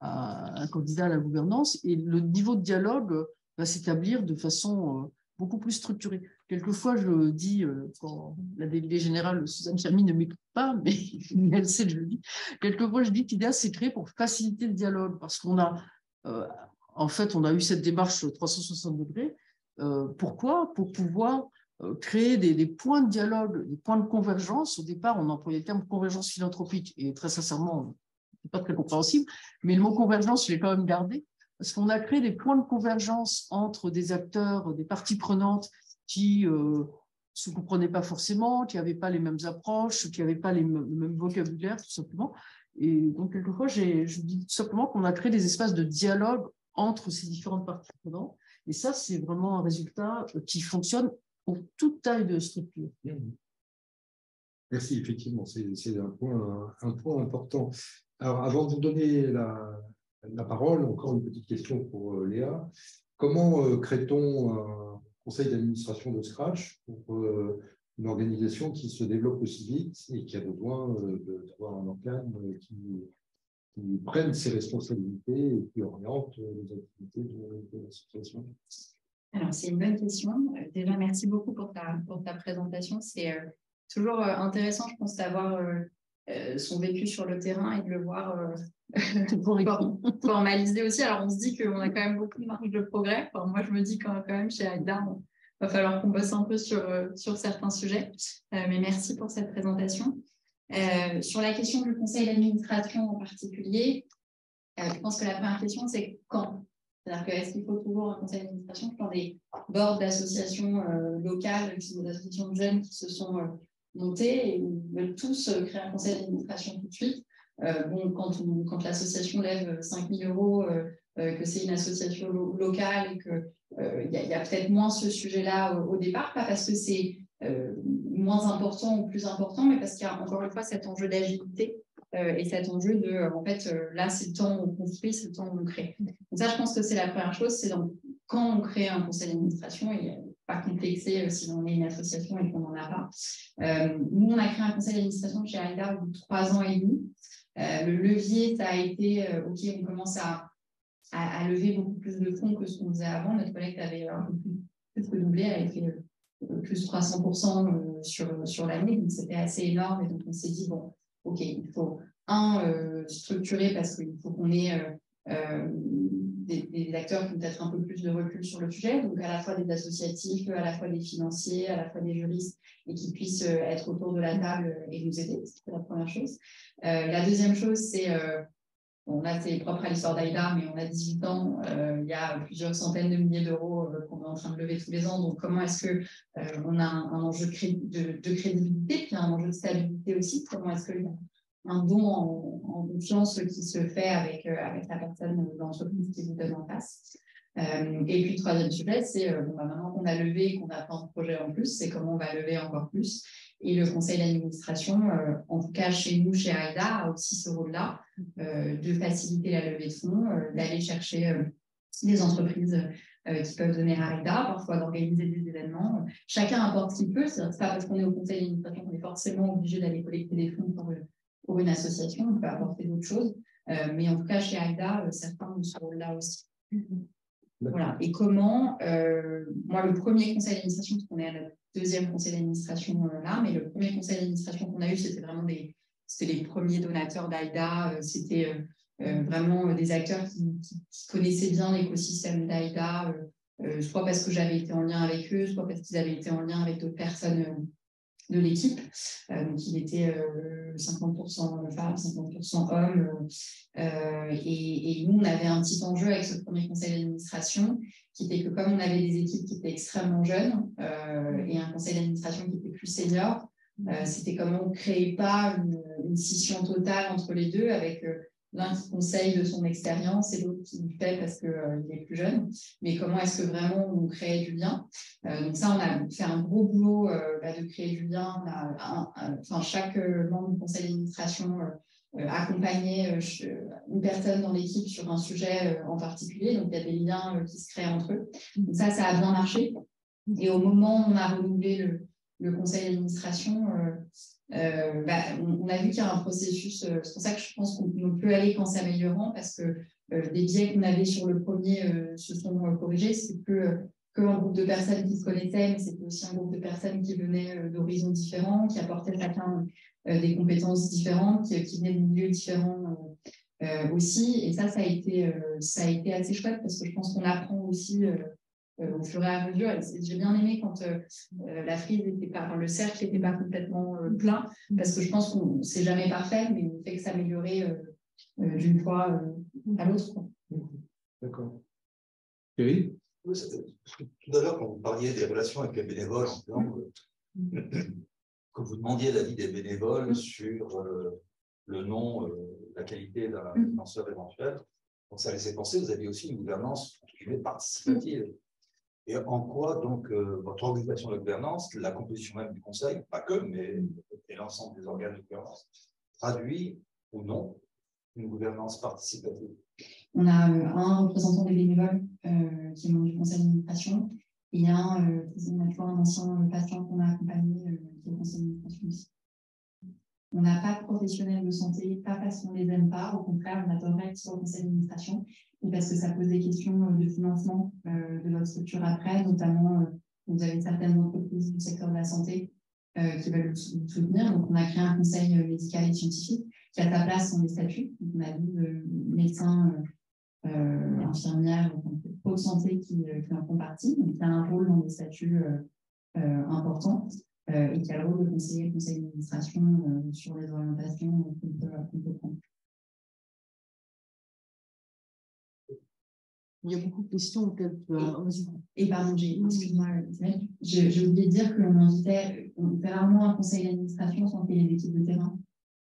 un candidat à la gouvernance, et le niveau de dialogue va s'établir de façon beaucoup plus structurée. Quelquefois, je dis, quand la déléguée générale Suzanne Chamy ne m'écoute pas, mais elle sait que je le dis, quelquefois je dis qu'IDEA s'est créé pour faciliter le dialogue, parce qu'on a, en fait, on a eu cette démarche 360 degrés. Pourquoi? Pour pouvoir créer des points de dialogue, des points de convergence. Au départ, on employait le terme convergence philanthropique, et très sincèrement, c'est pas très compréhensible, mais le mot convergence, je l'ai quand même gardé, parce qu'on a créé des points de convergence entre des acteurs, des parties prenantes qui se comprenaient pas forcément, qui n'avaient pas les mêmes approches, qui n'avaient pas le même vocabulaire, tout simplement. Et donc, quelquefois, je dis tout simplement qu'on a créé des espaces de dialogue entre ces différentes parties prenantes. Et ça, c'est vraiment un résultat qui fonctionne pour toute taille de structure. Merci, effectivement, c'est un point important. Alors, avant de vous donner la parole, encore une petite question pour Léa. Comment crée-t-on un conseil d'administration de scratch pour une organisation qui se développe aussi vite et qui a besoin d'avoir un organe qui prenne ses responsabilités et qui oriente les activités de l'association? Alors, c'est une bonne question. Déjà, merci beaucoup pour ta présentation. C'est toujours intéressant, je pense, d'avoir son vécu sur le terrain et de le voir formalisé aussi. Alors, on se dit qu'on a quand même beaucoup de marge de progrès. Enfin, moi, je me dis quand même chez AIDA, il va falloir qu'on bosse un peu sur certains sujets. Mais merci pour cette présentation. Sur la question du conseil d'administration en particulier, je pense que la première question, c'est quand? C'est-à-dire que est-ce qu'il faut toujours un conseil d'administration dans des boards d'associations locales, qui sont des associations de jeunes qui se sont montées et veulent tous créer un conseil d'administration tout de suite. Quand l'association lève 5 000 € que c'est une association locale et qu'il y a peut-être moins ce sujet-là au départ, pas parce que c'est moins important ou plus important, mais parce qu'il y a encore une fois cet enjeu d'agilité et cet enjeu de, en fait, là, c'est le temps où on construit, c'est le temps où on crée. Donc ça, je pense que c'est la première chose, c'est quand on crée un conseil d'administration, il n'est pas complexé si on est une association et qu'on n'en a pas. Nous, on a créé un conseil d'administration chez AIDA au bout de 3 ans et demi. Le levier, ça a été, OK, on commence à lever beaucoup plus de fonds que ce qu'on faisait avant. Notre collecte avait un peu plus que doublé, elle avait fait plus 300% sur l'année, donc c'était assez énorme. Et donc, on s'est dit, bon, OK, il faut, structurer parce qu'il faut qu'on ait des acteurs qui ont peut-être un peu plus de recul sur le sujet, donc à la fois des associatifs, à la fois des financiers, à la fois des juristes, et qui puissent être autour de la table et nous aider. C'est la première chose. La deuxième chose, c'est, bon, là c'est propre à l'histoire d'AIDA, mais on a 18 ans, il y a plusieurs centaines de milliers d'euros qu'on est en train de lever tous les ans, donc comment est-ce qu'on a un enjeu de crédibilité, puis un enjeu de stabilité aussi, comment est-ce qu'il y a un don en confiance qui se fait avec la personne d'entreprise qui vous donne en face. Et puis, le troisième sujet, c'est maintenant qu'on a levé et qu'on a plein de projets en plus, c'est comment on va lever encore plus. Et le conseil d'administration, en tout cas chez nous, chez AIDA, a aussi ce rôle-là de faciliter la levée de fonds, d'aller chercher des entreprises qui peuvent donner à AIDA, parfois d'organiser des événements. Chacun apporte ce qu'il peut. C'est pas parce qu'on est au conseil d'administration qu'on est forcément obligé d'aller collecter des fonds pour une association. On peut apporter d'autres choses. Mais en tout cas, chez AIDA, certains ont ce rôle-là aussi. Voilà. Et comment, moi, le premier conseil d'administration, parce qu'on est à notre deuxième conseil d'administration là, mais le premier conseil d'administration qu'on a eu, c'était vraiment c'était les premiers donateurs d'AIDA. C'était vraiment des acteurs qui connaissaient bien l'écosystème d'AIDA, soit parce que j'avais été en lien avec eux, soit parce qu'ils avaient été en lien avec d'autres personnes de l'équipe. Donc, il était 50% femmes, 50% hommes. Et nous, on avait un petit enjeu avec ce premier conseil d'administration, qui était que comme on avait des équipes qui étaient extrêmement jeunes et un conseil d'administration qui était plus senior, c'était comment on ne créait pas une scission totale entre les deux avec l'un qui conseille de son expérience et l'autre qui le fait parce qu'il est plus jeune. Mais comment est-ce que vraiment on crée du lien? Donc ça, on a fait un gros boulot de créer du lien. Chaque membre du conseil d'administration accompagnait une personne dans l'équipe sur un sujet en particulier. Donc, il y a des liens qui se créent entre eux. Donc ça a bien marché. Et au moment où on a renouvelé le conseil d'administration, on a vu qu'il y a un processus. C'est pour ça que je pense qu'on peut aller qu'en s'améliorant parce que des biais qu'on avait sur le premier se sont corrigés. C'est qu'un groupe de personnes qui se connaissaient, mais c'était aussi un groupe de personnes qui venaient d'horizons différents, qui apportaient chacun des compétences différentes, qui venaient de milieux différents aussi. Et ça a été assez chouette parce que je pense qu'on apprend aussi au fur et à mesure. J'ai bien aimé quand la frise n'était pas, le cercle n'était pas complètement plein, parce que je pense qu'on c'est jamais parfait, mais on fait que s'améliorer d'une fois à l'autre. D'accord. Oui. Tout à l'heure, quand vous parliez des relations avec les bénévoles, que vous demandiez l'avis des bénévoles sur le nom, la qualité d'un financeur éventuel, donc ça laissait penser que vous aviez aussi une gouvernance participative. Et en quoi, donc, votre organisation de gouvernance, la composition même du conseil, pas que, mais et l'ensemble des organes de gouvernance, traduit ou non une gouvernance participative? On a un représentant des bénévoles qui est membre du conseil d'administration et un ancien patient qu'on a accompagné qui est au conseil d'administration aussi. On n'a pas de professionnels de santé, pas parce qu'on ne les aime pas, au contraire, on adorerait qu'ils soient au conseil d'administration, et parce que ça pose des questions de financement de notre structure après, notamment, vous avez certaines entreprises du secteur de la santé qui veulent nous soutenir. Donc, on a créé un conseil médical et scientifique qui a sa place dans les statuts. Donc, on a 12 médecins, infirmières, pro de santé qui en font partie. Donc, il y a un rôle dans les statuts important. Et qui a le rôle de conseiller le conseil d'administration sur les orientations qu'on peut prendre. Il y a beaucoup de questions. Et pardon, excuse-moi, j'ai oublié de dire qu'on invitait, on fait rarement un conseil d'administration sans qu'il y ait des équipes de terrain.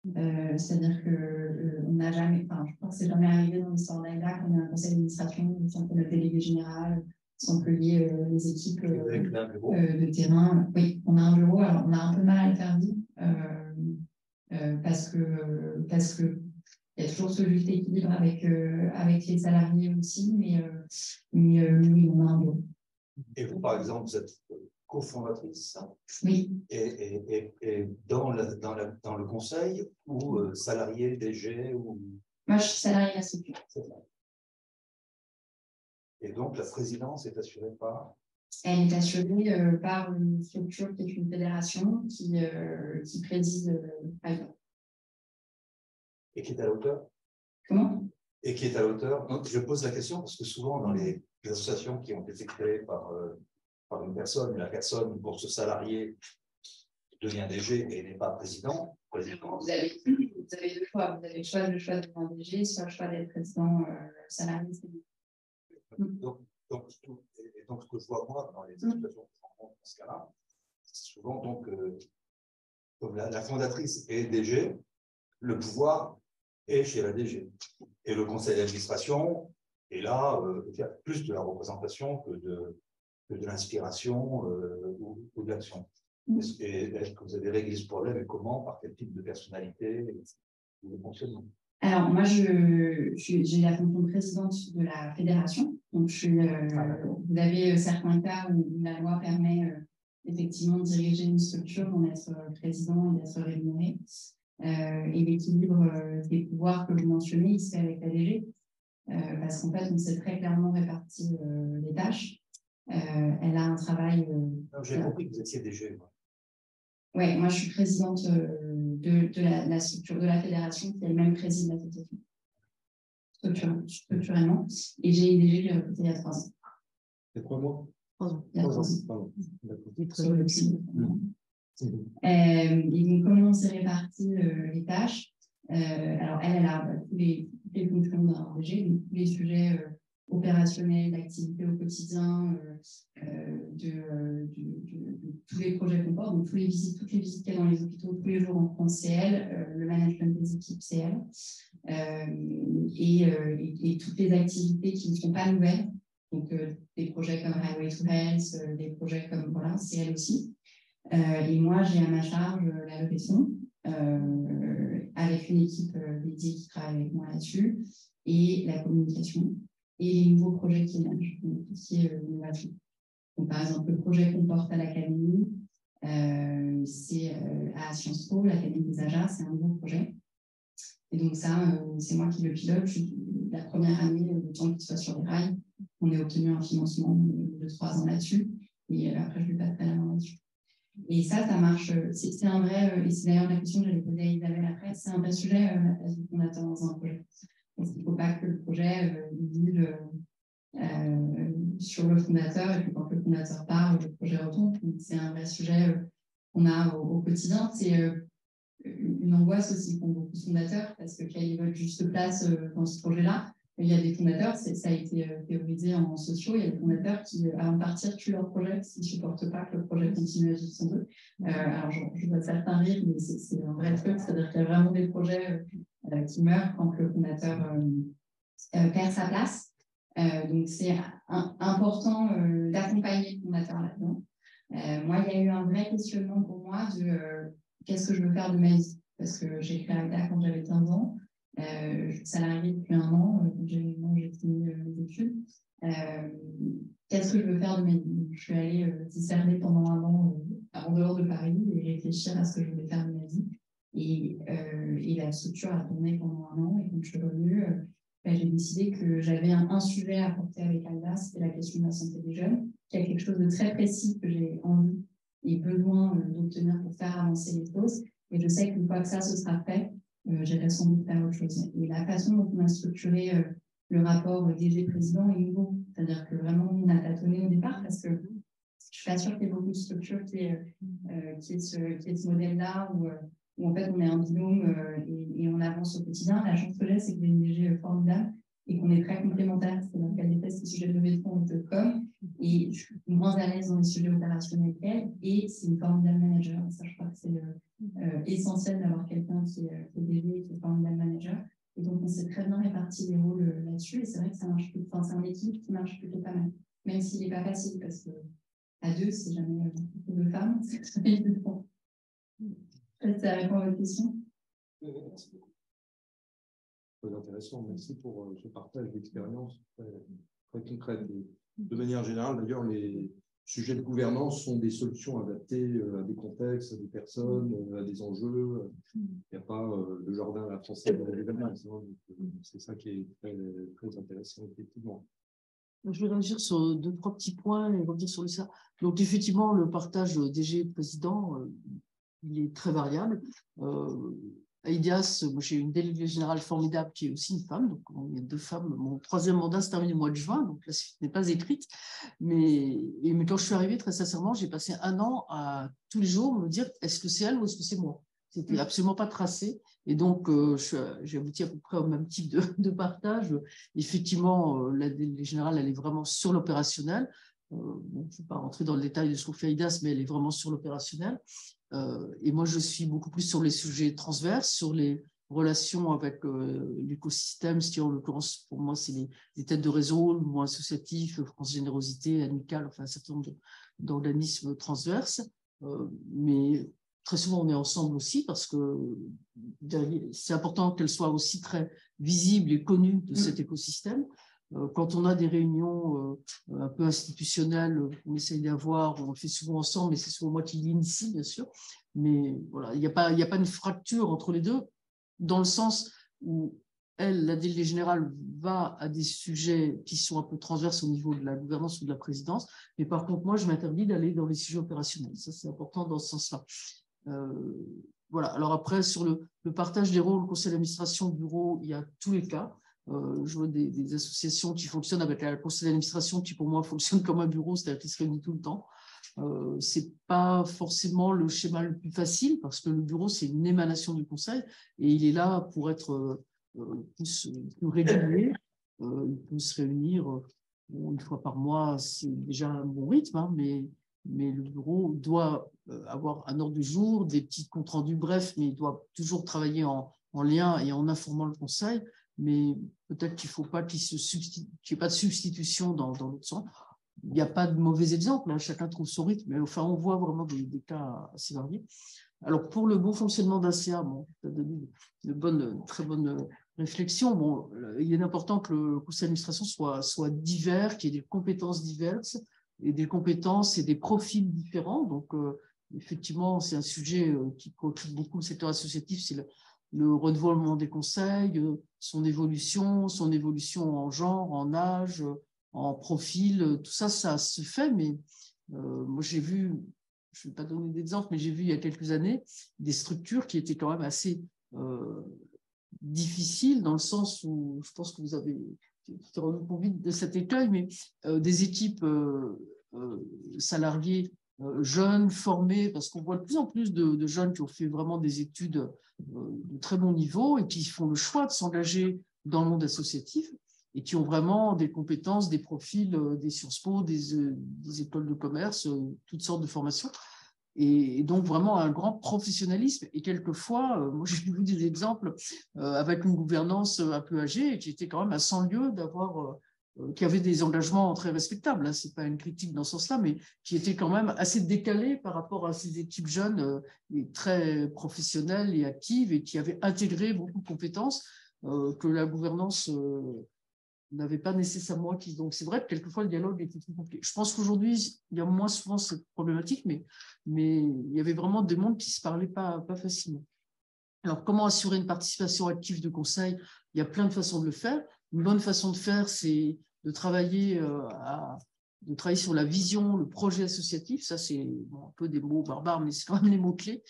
C'est-à-dire qu'on n'a jamais, enfin, je crois que c'est jamais arrivé dans l'histoire d'AIDA qu'on ait un conseil d'administration sans que le délégué général, sans que les équipes de terrain. Oui, on a un bureau, alors on a un peu mal à le faire vivre parce que il y a toujours ce juste équilibre avec les salariés aussi, mais oui, on a un bureau. Et vous, par exemple, vous êtes cofondatrice. Oui. Et dans le conseil ou salarié, DG ou... Moi, je suis salarié de la structure. Et donc, la présidence est assurée par... Elle est assurée par une structure qui est une fédération qui préside AIDA. Et qui est à la hauteur? Comment? Et qui est à la hauteur. Donc, je pose la question parce que souvent, dans les associations qui ont été créées par une personne, la personne, pour ce salarié, devient DG et n'est pas président. Vous avez deux choix. Vous avez soit le choix de devenir DG, soit le choix d'être président salarié. Donc, ce que je vois moi dans les associations que je rencontre dans ce cas-là, c'est souvent donc, comme la fondatrice est DG, le pouvoir est chez la DG. Et le conseil d'administration est là, plus de la représentation que de l'inspiration ou de l'action. Est-ce que vous avez réglé ce problème et comment, par quel type de personnalité de fonctionnement? Alors, moi, j'ai la fonction de présidente de la fédération. Donc, vous avez certains cas où la loi permet effectivement de diriger une structure, d'en être président et d'être rémunéré. Et l'équilibre des pouvoirs que vous mentionnez, il se fait avec la DG. Parce qu'en fait, on s'est très clairement réparti les tâches. Elle a un travail... J'ai compris que vous étiez DG. Oui, moi, je suis présidente de la structure de la fédération qui elle-même préside l'association structurellement. Et j'ai une DG que j'ai recrutée il y a 3 ans. Il y a 3 mois? 3 ans. Il y a 3 ans. Pardon. Sur le site. Et donc, comment on s'est réparti les tâches? Alors, elle a toutes les fonctions d'un DG, donc tous les sujets opérationnels, d'activité au quotidien, de tous les projets qu'on porte, donc toutes les visites qu'il y a dans les hôpitaux tous les jours en France, c'est elle, le management des équipes, c'est elle, et toutes les activités qui ne sont pas nouvelles, donc des projets comme Highway to Health, des projets comme, voilà, c'est elle aussi. Et moi, j'ai à ma charge la levée de fonds, avec une équipe dédiée qui travaille avec moi là-dessus, et la communication, et les nouveaux projets qui émergent, donc tout ce qui est innovation. Donc, par exemple, le projet qu'on porte à l'Académie, c'est à Sciences Po, l'Académie des AJA, c'est un nouveau projet. Et donc ça, c'est moi qui le pilote. La première année, le temps qu'il soit sur les rails, on a obtenu un financement de 3 ans là-dessus, et après, je lui passerai la main là-dessus. Et ça marche. C'est un vrai, et c'est d'ailleurs la question que j'allais poser à Isabelle après, c'est un vrai sujet, la place du fondateur dans un projet. Donc, il ne faut pas que le projet vive sur le fondateur, et puis quand le fondateur part, le projet retombe. Donc, c'est un vrai sujet qu'on a au quotidien. C'est une angoisse aussi pour beaucoup de fondateurs, parce que quand ils veulent juste place dans ce projet-là, il y a des fondateurs, ça a été théorisé en sociaux, il y a des fondateurs qui, avant de partir, tuent leur projet parce qu'ils ne supportent pas que le projet continue à vivre sans eux. Alors, je vois certains rire, mais c'est un vrai truc, c'est-à-dire qu'il y a vraiment des projets qui meurent quand le fondateur perd sa place. Donc, c'est important d'accompagner le fondateur là-dedans. Moi, il y a eu un vrai questionnement pour moi de qu'est-ce que je veux faire de ma vie, parce que j'ai créé AIDA quand j'avais 15 ans. Je suis salariée depuis 1 an, j'ai fini mes études. Qu'est-ce que je veux faire de ma vie? Je suis allée discerner pendant 1 an en dehors de Paris et réfléchir à ce que je voulais faire de ma vie. Et la structure a tourné pendant 1 an, et quand je suis revenue, j'ai décidé que j'avais un sujet à porter avec AIDA, c'était la question de la santé des jeunes, qui est quelque chose de très précis que j'ai envie et besoin d'obtenir pour faire avancer les choses. Et je sais qu'une fois que ça se sera fait, j'irai sans doute faire autre chose. Et la façon dont on a structuré le rapport DG-président est nouveau. C'est-à-dire que vraiment, on a tâtonné au départ, parce que je ne suis pas sûre qu'il y ait beaucoup de structures qui aient ce modèle-là, où en fait, on est un binôme et on avance au quotidien. La chance que j'ai, c'est que j'ai une DG formidable et qu'on est très complémentaires. C'est-à-dire qu'elle déteste les sujets de levée de fonds de com, et je suis moins à l'aise dans les sujets opérationnels qu'elle, et c'est une formidable manager. Ça, je crois que c'est essentiel d'avoir quelqu'un qui est DG, qui est formidable manager. Et donc, on s'est très bien réparti les rôles là-dessus, et c'est vrai que ça marche plutôt, enfin, c'est un équipe qui marche plutôt pas mal, même s'il n'est pas facile, parce que à deux, c'est jamais beaucoup de femmes, c'est jamais évident. Ça répond à votre question. Merci beaucoup. Très intéressant. Merci pour ce partage d'expérience très, très concrète. Et de manière générale, d'ailleurs, les sujets de gouvernance sont des solutions adaptées à des contextes, à des personnes, à des enjeux. Il n'y a pas le jardin à la française dans les gouvernances. C'est ça qui est très, très intéressant, effectivement. Je vais réagir sur 2-3 petits points et revenir sur ça. Donc, effectivement, le partage DG-président, il est très variable. À IDIAS, moi, j'ai une déléguée générale formidable qui est aussi une femme. Donc, il y a 2 femmes. Mon 3e mandat se termine au mois de juin, donc la suite n'est pas écrite. Mais quand je suis arrivée, très sincèrement, j'ai passé 1 an à tous les jours me dire est-ce que c'est elle ou est-ce que c'est moi? C'était absolument pas tracé. Et donc, j'ai abouti à peu près au même type de partage. Effectivement, la déléguée générale, elle est vraiment sur l'opérationnel. Bon, je ne vais pas rentrer dans le détail de ce qu'on fait à IDIAS, mais elle est vraiment sur l'opérationnel. Et moi, je suis beaucoup plus sur les sujets transverses, sur les relations avec l'écosystème, en l'occurrence, pour moi, c'est les têtes de réseau, le mouvement associatif, France Générosité, Amical, enfin un certain nombre d'organismes transverses. Mais très souvent, on est ensemble aussi parce que c'est important qu'elle soit aussi très visible et connue de cet écosystème. Quand on a des réunions un peu institutionnelles, on essaye d'avoir, on le fait souvent ensemble, mais c'est souvent moi qui l'initie, bien sûr. Mais voilà, il n'y a pas une fracture entre les deux, dans le sens où elle, la déléguée générale, va à des sujets qui sont un peu transverses au niveau de la gouvernance ou de la présidence. Mais par contre, moi, je m'interdis d'aller dans les sujets opérationnels. Ça, c'est important dans ce sens-là. Voilà. Alors après, sur le partage des rôles, conseil d'administration, bureau, il y a tous les cas. Je vois des associations qui fonctionnent avec un conseil d'administration qui, pour moi, fonctionne comme un bureau, c'est-à-dire qui se réunit tout le temps. C'est pas forcément le schéma le plus facile parce que le bureau, c'est une émanation du conseil et il est là pour être plus régulier. Il peut se réunir 1 fois par mois, c'est déjà un bon rythme, hein, mais le bureau doit avoir un ordre du jour, des petits comptes rendus brefs, mais il doit toujours travailler en lien et en informant le conseil. Mais peut-être qu'il ne faut pas qu'il n'y ait pas de substitution dans l'autre sens. Il n'y a pas de mauvais exemples, hein, chacun trouve son rythme, mais enfin, on voit vraiment des cas assez variés. Alors, pour le bon fonctionnement d'ACA, bon, ça a donné de très bonnes réflexions. Bon, il est important que le conseil d'administration soit divers, qu'il y ait des compétences diverses, et des compétences et des profils différents. Donc, effectivement, c'est un sujet qui préoccupe beaucoup le secteur associatif, c'est le renouvellement des conseils, son évolution en genre, en âge, en profil, tout ça, ça se fait, mais moi j'ai vu, je ne vais pas donner d'exemple, mais j'ai vu il y a quelques années des structures qui étaient quand même assez difficiles dans le sens où je pense que vous avez rendu compte de cet écueil, mais des équipes salariées jeunes, formés, parce qu'on voit de plus en plus de jeunes qui ont fait vraiment des études de très bon niveau et qui font le choix de s'engager dans le monde associatif et qui ont vraiment des compétences, des profils, des Sciences Po, des écoles de commerce, toutes sortes de formations. Et donc vraiment un grand professionnalisme. Et quelquefois, moi j'ai vu des exemples avec une gouvernance un peu âgée et qui était quand même à 100 lieues d'avoir qui avaient des engagements très respectables, hein, ce n'est pas une critique dans ce sens-là, mais qui étaient quand même assez décalés par rapport à ces équipes jeunes et très professionnelles et actives et qui avaient intégré beaucoup de compétences que la gouvernance n'avait pas nécessairement acquises. Donc c'est vrai que quelquefois le dialogue était plus compliqué. Je pense qu'aujourd'hui, il y a moins souvent cette problématique, mais il y avait vraiment des mondes qui ne se parlaient pas facilement. Alors, comment assurer une participation active de conseil? Il y a plein de façons de le faire. Une bonne façon de faire, c'est de travailler sur la vision, le projet associatif. Ça, c'est un peu des mots barbares, mais c'est quand même les mots-clés.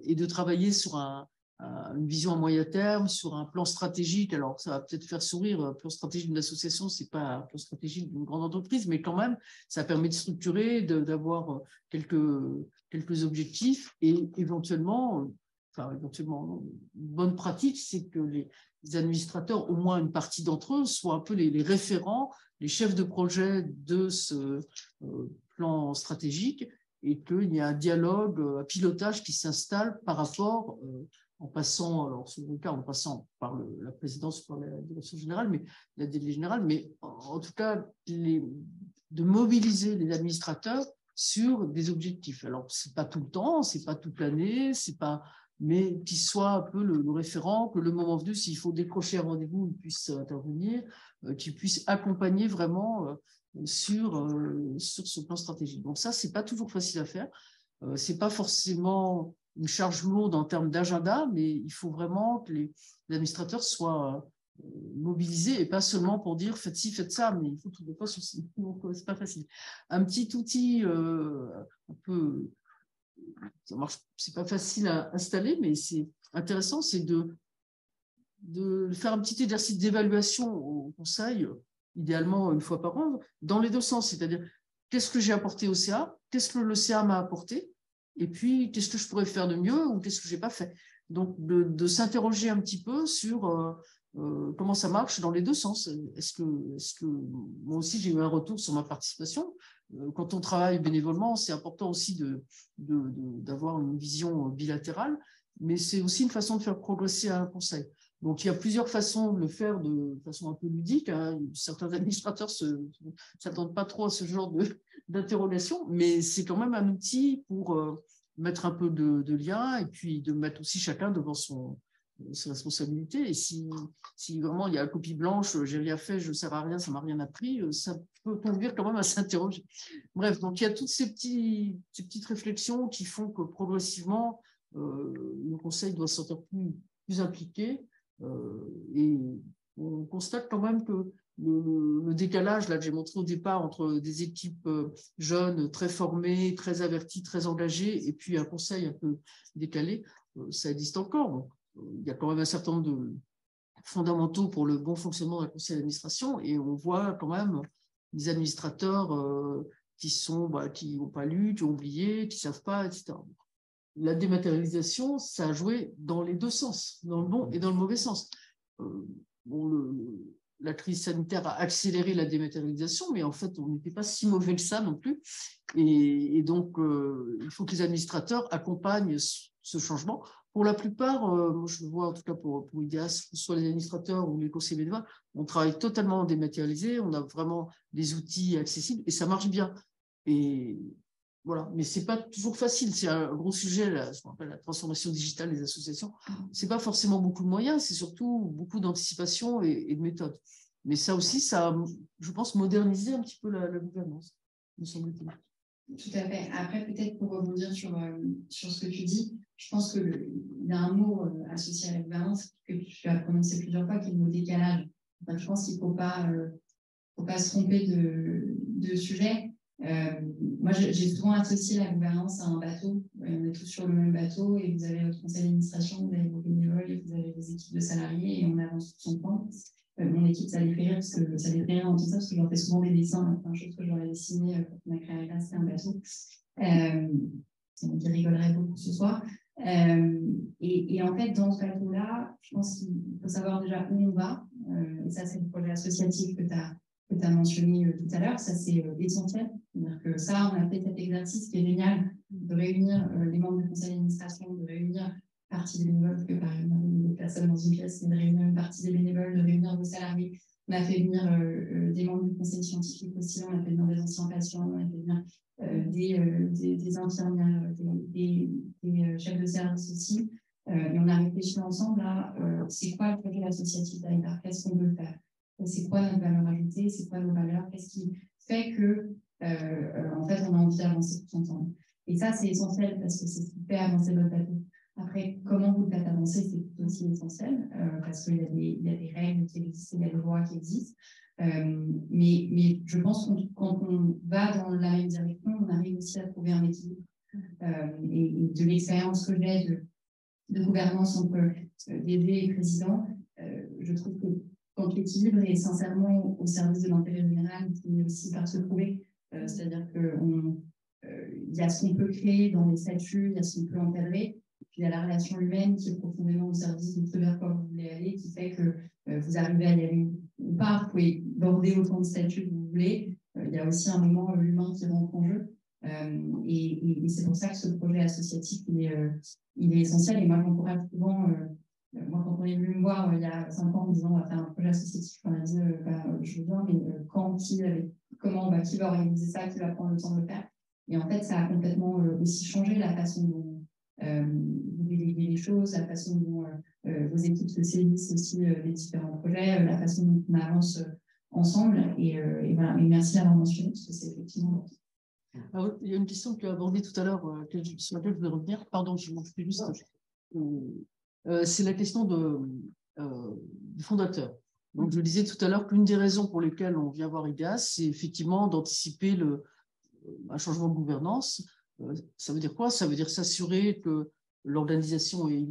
Et de travailler sur une vision à moyen terme, sur un plan stratégique. Alors, ça va peut-être faire sourire. Un plan stratégique d'une association, ce n'est pas un plan stratégique d'une grande entreprise, mais quand même, ça permet de structurer, d'avoir quelques objectifs et éventuellement, une bonne pratique, c'est que les administrateurs, au moins une partie d'entre eux, soient un peu les référents les chefs de projet de ce plan stratégique et qu'il y a un dialogue, un pilotage qui s'installe par rapport, en passant, alors sur le cas, en passant par la présidence, par la direction générale, mais la déléguée générale, mais en tout cas, de mobiliser les administrateurs sur des objectifs. Alors, c'est pas tout le temps, c'est pas toute l'année, c'est pas, mais qu'il soit un peu le référent, que le moment venu, s'il faut décrocher un rendez-vous, il puisse intervenir, qu'il puisse accompagner vraiment sur ce plan stratégique. Donc ça, c'est pas toujours facile à faire. C'est pas forcément une charge lourde en termes d'agenda, mais il faut vraiment que les administrateurs soient mobilisés et pas seulement pour dire faites ci, faites ça, mais il faut trouver pas ceci. Donc c'est pas facile. Un petit outil un peu, ça marche, c'est pas facile à installer, mais c'est intéressant, c'est de faire un petit exercice d'évaluation au conseil, idéalement une fois par an, dans les deux sens, c'est-à-dire qu'est-ce que j'ai apporté au CA, qu'est-ce que le CA m'a apporté, et puis qu'est-ce que je pourrais faire de mieux ou qu'est-ce que j'ai pas fait. Donc de s'interroger un petit peu sur comment ça marche dans les deux sens. Est-ce que moi aussi j'ai eu un retour sur ma participation. Quand on travaille bénévolement, c'est important aussi d'avoir une vision bilatérale, mais c'est aussi une façon de faire progresser un conseil. Donc, il y a plusieurs façons de le faire de façon un peu ludique. Hein. Certains administrateurs ne s'attendent pas trop à ce genre d'interrogation, mais c'est quand même un outil pour mettre un peu de lien et puis de mettre aussi chacun devant ses responsabilités. Et si vraiment il y a la copie blanche, j'ai rien fait, je ne sers à rien, ça ne m'a rien appris, ça peut conduire quand même à s'interroger. Bref, donc il y a toutes ces petites réflexions qui font que progressivement, le conseil doit se sentir plus impliqué. Et on constate quand même que le décalage là, que j'ai montré au départ entre des équipes jeunes, très formées, très averties, très engagées, et puis un conseil un peu décalé, ça existe encore. Donc, il y a quand même un certain nombre de fondamentaux pour le bon fonctionnement d'un conseil d'administration, et on voit quand même des administrateurs qui n'ont pas lu, qui ont oublié, qui ne savent pas, etc. La dématérialisation, ça a joué dans les deux sens, dans le bon et dans le mauvais sens. La crise sanitaire a accéléré la dématérialisation, mais en fait, on n'était pas si mauvais que ça non plus. Et donc, il faut que les administrateurs accompagnent ce changement. Pour la plupart, je le vois en tout cas pour IDEAS, que ce soit les administrateurs ou les conseillers bénévoles, on travaille totalement dématérialisé, on a vraiment des outils accessibles et ça marche bien. Et voilà, mais c'est pas toujours facile. C'est un gros sujet, ce qu'on appelle la transformation digitale des associations. C'est pas forcément beaucoup de moyens, c'est surtout beaucoup d'anticipation et de méthode. Mais ça aussi, ça a, je pense, modernisé un petit peu la gouvernance, me semble-t-il. Tout à fait. Après, peut-être pour rebondir sur ce que tu dis, je pense qu'il y a un mot associé à la gouvernance que tu as prononcé plusieurs fois, qui est le mot décalage. Enfin, je pense qu'il ne faut pas se tromper de sujet. Moi, j'ai souvent associé la gouvernance à un bateau. On est tous sur le même bateau et vous avez votre conseil d'administration, vous avez vos bénévoles et vous avez vos équipes de salariés et on avance tous ensemble. Mon équipe, ça les fait rire parce que ça les fait rire en tout ça parce que je leur fais souvent des dessins. Enfin, chose que je leur ai dessiné quand on a créé là, c'est un bateau. Qui rigolerait beaucoup ce soir. Et en fait, dans ce bateau-là, je pense qu'il faut savoir déjà où on va. Et ça, c'est le projet associatif que tu as mentionné tout à l'heure. Ça, c'est essentiel. C'est-à-dire que ça, on a fait cet exercice qui est génial de réunir les membres du conseil d'administration, de réunir partie des bénévoles, parce que par exemple, des personnes dans une pièce, c'est de réunir une partie des bénévoles, de réunir vos salariés. On a fait venir des membres du conseil scientifique aussi, on a fait venir des anciens patients, on a fait venir des infirmières, des chefs de service aussi. Et on a réfléchi ensemble à c'est quoi le projet associatif d'Aïdar, qu'est-ce qu'on veut faire, c'est quoi notre valeur ajoutée, c'est quoi nos valeurs, qu'est-ce qui fait que en fait on a envie d'avancer tous ensemble. Et ça c'est essentiel parce que c'est ce qui fait avancer votre bateau. Après, comment vous le faites avancer, c'est tout aussi essentiel parce qu'il y a des règles qui existent, il y a des lois qui existent. Mais je pense que quand on va dans la même direction, on arrive aussi à trouver un équilibre. Et de l'expérience que j'ai de gouvernance entre DG et président, je trouve que quand l'équilibre est sincèrement au service de l'intérêt général, il finit aussi par se trouver. C'est-à-dire qu'il y a ce qu'on peut créer dans les statuts, il y a ce qu'on peut encadrer. il y a la relation humaine qui est profondément au service de ce vers quoi vous voulez aller, qui fait que vous arrivez à y aller ou pas. Vous pouvez border autant de statuts que vous voulez. Il y a aussi un moment humain qui rentre en jeu. Et c'est pour ça que ce projet associatif, il est essentiel. Et moi, j'encourage souvent, moi, quand on est venu me voir il y a 5 ans en disant on va faire un projet associatif, on a dit je veux bien, mais quand, qui, avec, comment, qui va organiser ça, qui va prendre le temps de le faire. Et en fait, ça a complètement aussi changé la façon dont vous déléguez les choses, la façon dont vos équipes se saisissent aussi des différents projets, la façon dont on avance ensemble. Et voilà. Et merci d'avoir mentionné, parce que c'est effectivement. Alors, il y a une question que tu as abordée tout à l'heure, sur laquelle je voulais revenir. Pardon, je m'en fais juste. C'est la question du fondateur. Donc, je disais tout à l'heure qu'une des raisons pour lesquelles on vient voir IDEAS, c'est effectivement d'anticiper un changement de gouvernance. Ça veut dire quoi? Ça veut dire s'assurer que l'organisation est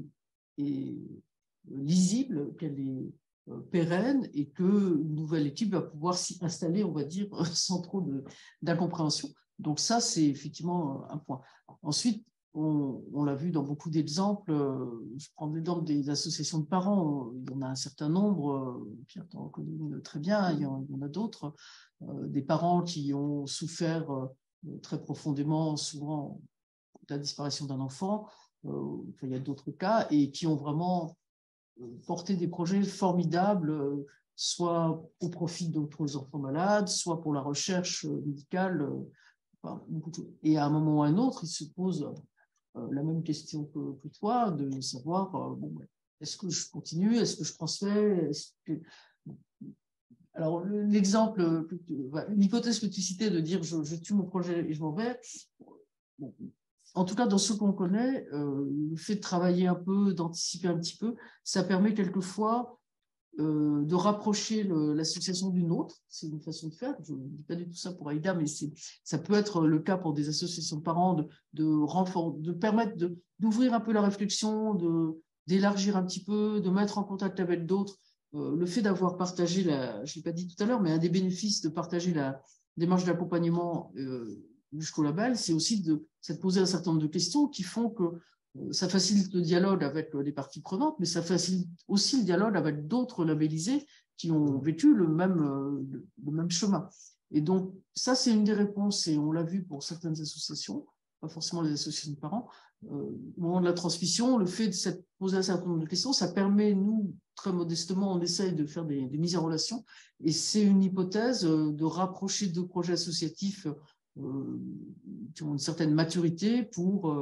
lisible, qu'elle est pérenne et qu'une nouvelle équipe va pouvoir s'y installer, on va dire, sans trop d'incompréhension. Donc ça, c'est effectivement un point. Ensuite, on l'a vu dans beaucoup d'exemples. Je prends l'exemple des associations de parents. Il y en a un certain nombre. Pierre t'en connaît très bien. Il y en a d'autres. Des parents qui ont souffert très profondément, souvent, de la disparition d'un enfant. Il y a d'autres cas et qui ont vraiment porté des projets formidables, soit au profit d'autres enfants malades, soit pour la recherche médicale. Et à un moment ou à un autre, il se pose la même question que toi, de savoir, est-ce que je continue, est-ce que je transmets, Alors, l'exemple, l'hypothèse que tu citais de dire je tue mon projet et je m'en vais, bon, en tout cas, dans ce qu'on connaît, le fait de travailler un peu, d'anticiper un petit peu, ça permet quelquefois de rapprocher l'association d'une autre. C'est une façon de faire. Je ne dis pas du tout ça pour Aïda, mais ça peut être le cas pour des associations de parents, de permettre d'ouvrir un peu la réflexion, d'élargir un petit peu, de mettre en contact avec d'autres. Le fait d'avoir partagé, je ne l'ai pas dit tout à l'heure, mais un des bénéfices de partager la démarche d'accompagnement jusqu'au label, c'est aussi de poser un certain nombre de questions qui font que ça facilite le dialogue avec les parties prenantes, mais ça facilite aussi le dialogue avec d'autres labellisés qui ont vécu le même chemin. Et donc, ça, c'est une des réponses, et on l'a vu pour certaines associations, pas forcément les associations de parents. Au moment de la transmission, le fait de poser un certain nombre de questions, ça permet, nous, très modestement, on essaye de faire des mises en relation, et c'est une hypothèse de rapprocher deux projets associatifs qui ont une certaine maturité pour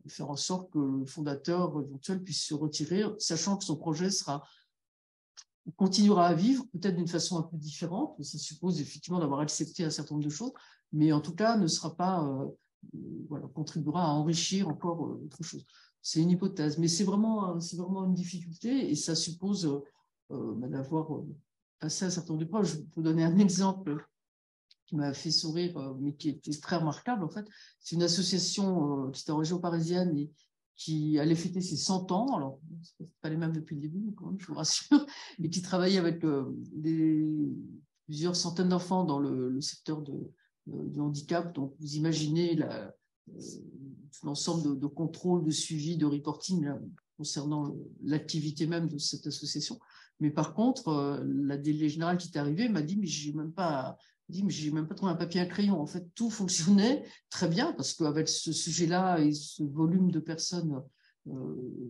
faire en sorte que le fondateur éventuel puisse se retirer, sachant que son projet continuera à vivre, peut-être d'une façon un peu différente. Ça suppose effectivement d'avoir accepté un certain nombre de choses, mais en tout cas ne sera pas, contribuera à enrichir encore autre chose. C'est une hypothèse, mais c'est vraiment une difficulté et ça suppose d'avoir passé un certain nombre de preuves. Je peux donner un exemple qui m'a fait sourire, mais qui était très remarquable, en fait. C'est une association qui était en région parisienne et qui allait fêter ses 100 ans, alors ce n'est pas les mêmes depuis le début, quand même, je vous rassure, et qui travaillait avec plusieurs centaines d'enfants dans le secteur du handicap. Donc, vous imaginez l'ensemble de contrôles, de suivi, de reporting là, concernant l'activité même de cette association. Mais par contre, la déléguée générale qui est arrivée m'a dit « mais j'ai même pas trouvé un papier, un crayon. » En fait, tout fonctionnait très bien parce qu'avec ce sujet-là et ce volume de personnes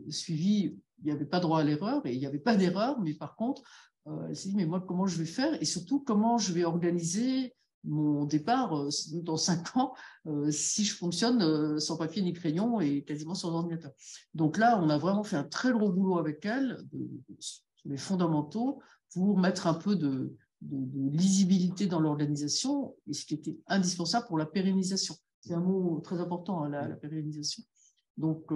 suivies, il n'y avait pas droit à l'erreur et il n'y avait pas d'erreur. Mais par contre, elle s'est dit, mais moi, comment je vais faire? Et surtout, comment je vais organiser mon départ dans 5 ans si je fonctionne sans papier ni crayon et quasiment sans ordinateur. Donc là, on a vraiment fait un très gros boulot avec elle, sur les fondamentaux, pour mettre un peu de lisibilité dans l'organisation, et ce qui était indispensable pour la pérennisation. C'est un mot très important, hein, la pérennisation. Donc,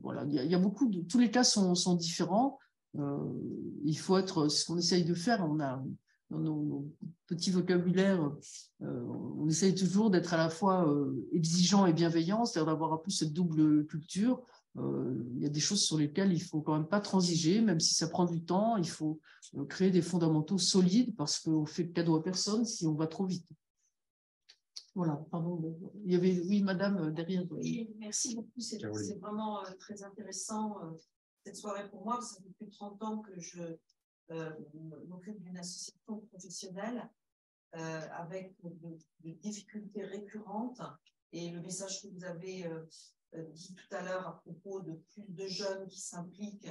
voilà, il y a beaucoup de... Tous les cas sont différents. Il faut être... Ce qu'on essaye de faire, on a... Dans nos petits vocabulaires, on essaye toujours d'être à la fois exigeant et bienveillant, c'est-à-dire d'avoir un peu cette double culture. Il y a des choses sur lesquelles il ne faut quand même pas transiger, même si ça prend du temps. Il faut créer des fondamentaux solides parce qu'on fait cadeau à personne si on va trop vite. Voilà, pardon. Il y avait, oui, madame, derrière. Oui, merci beaucoup. C'est vraiment très intéressant cette soirée pour moi. Ça fait plus de 30 ans que je m'occupe d'une association professionnelle avec de difficultés récurrentes. Et le message que vous avez dit tout à l'heure à propos de plus de jeunes qui s'impliquent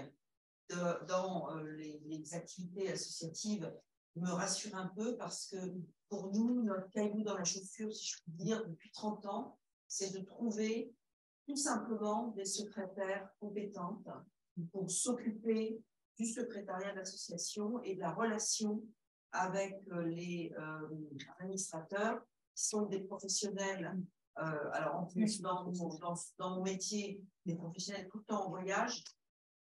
dans les activités associatives me rassure un peu parce que pour nous, notre caillou dans la chaussure, si je puis dire, depuis 30 ans, c'est de trouver tout simplement des secrétaires compétentes pour s'occuper du secrétariat d'association et de la relation avec les administrateurs qui sont des professionnels. Alors en plus, dans mon métier, des professionnels tout le temps en voyage,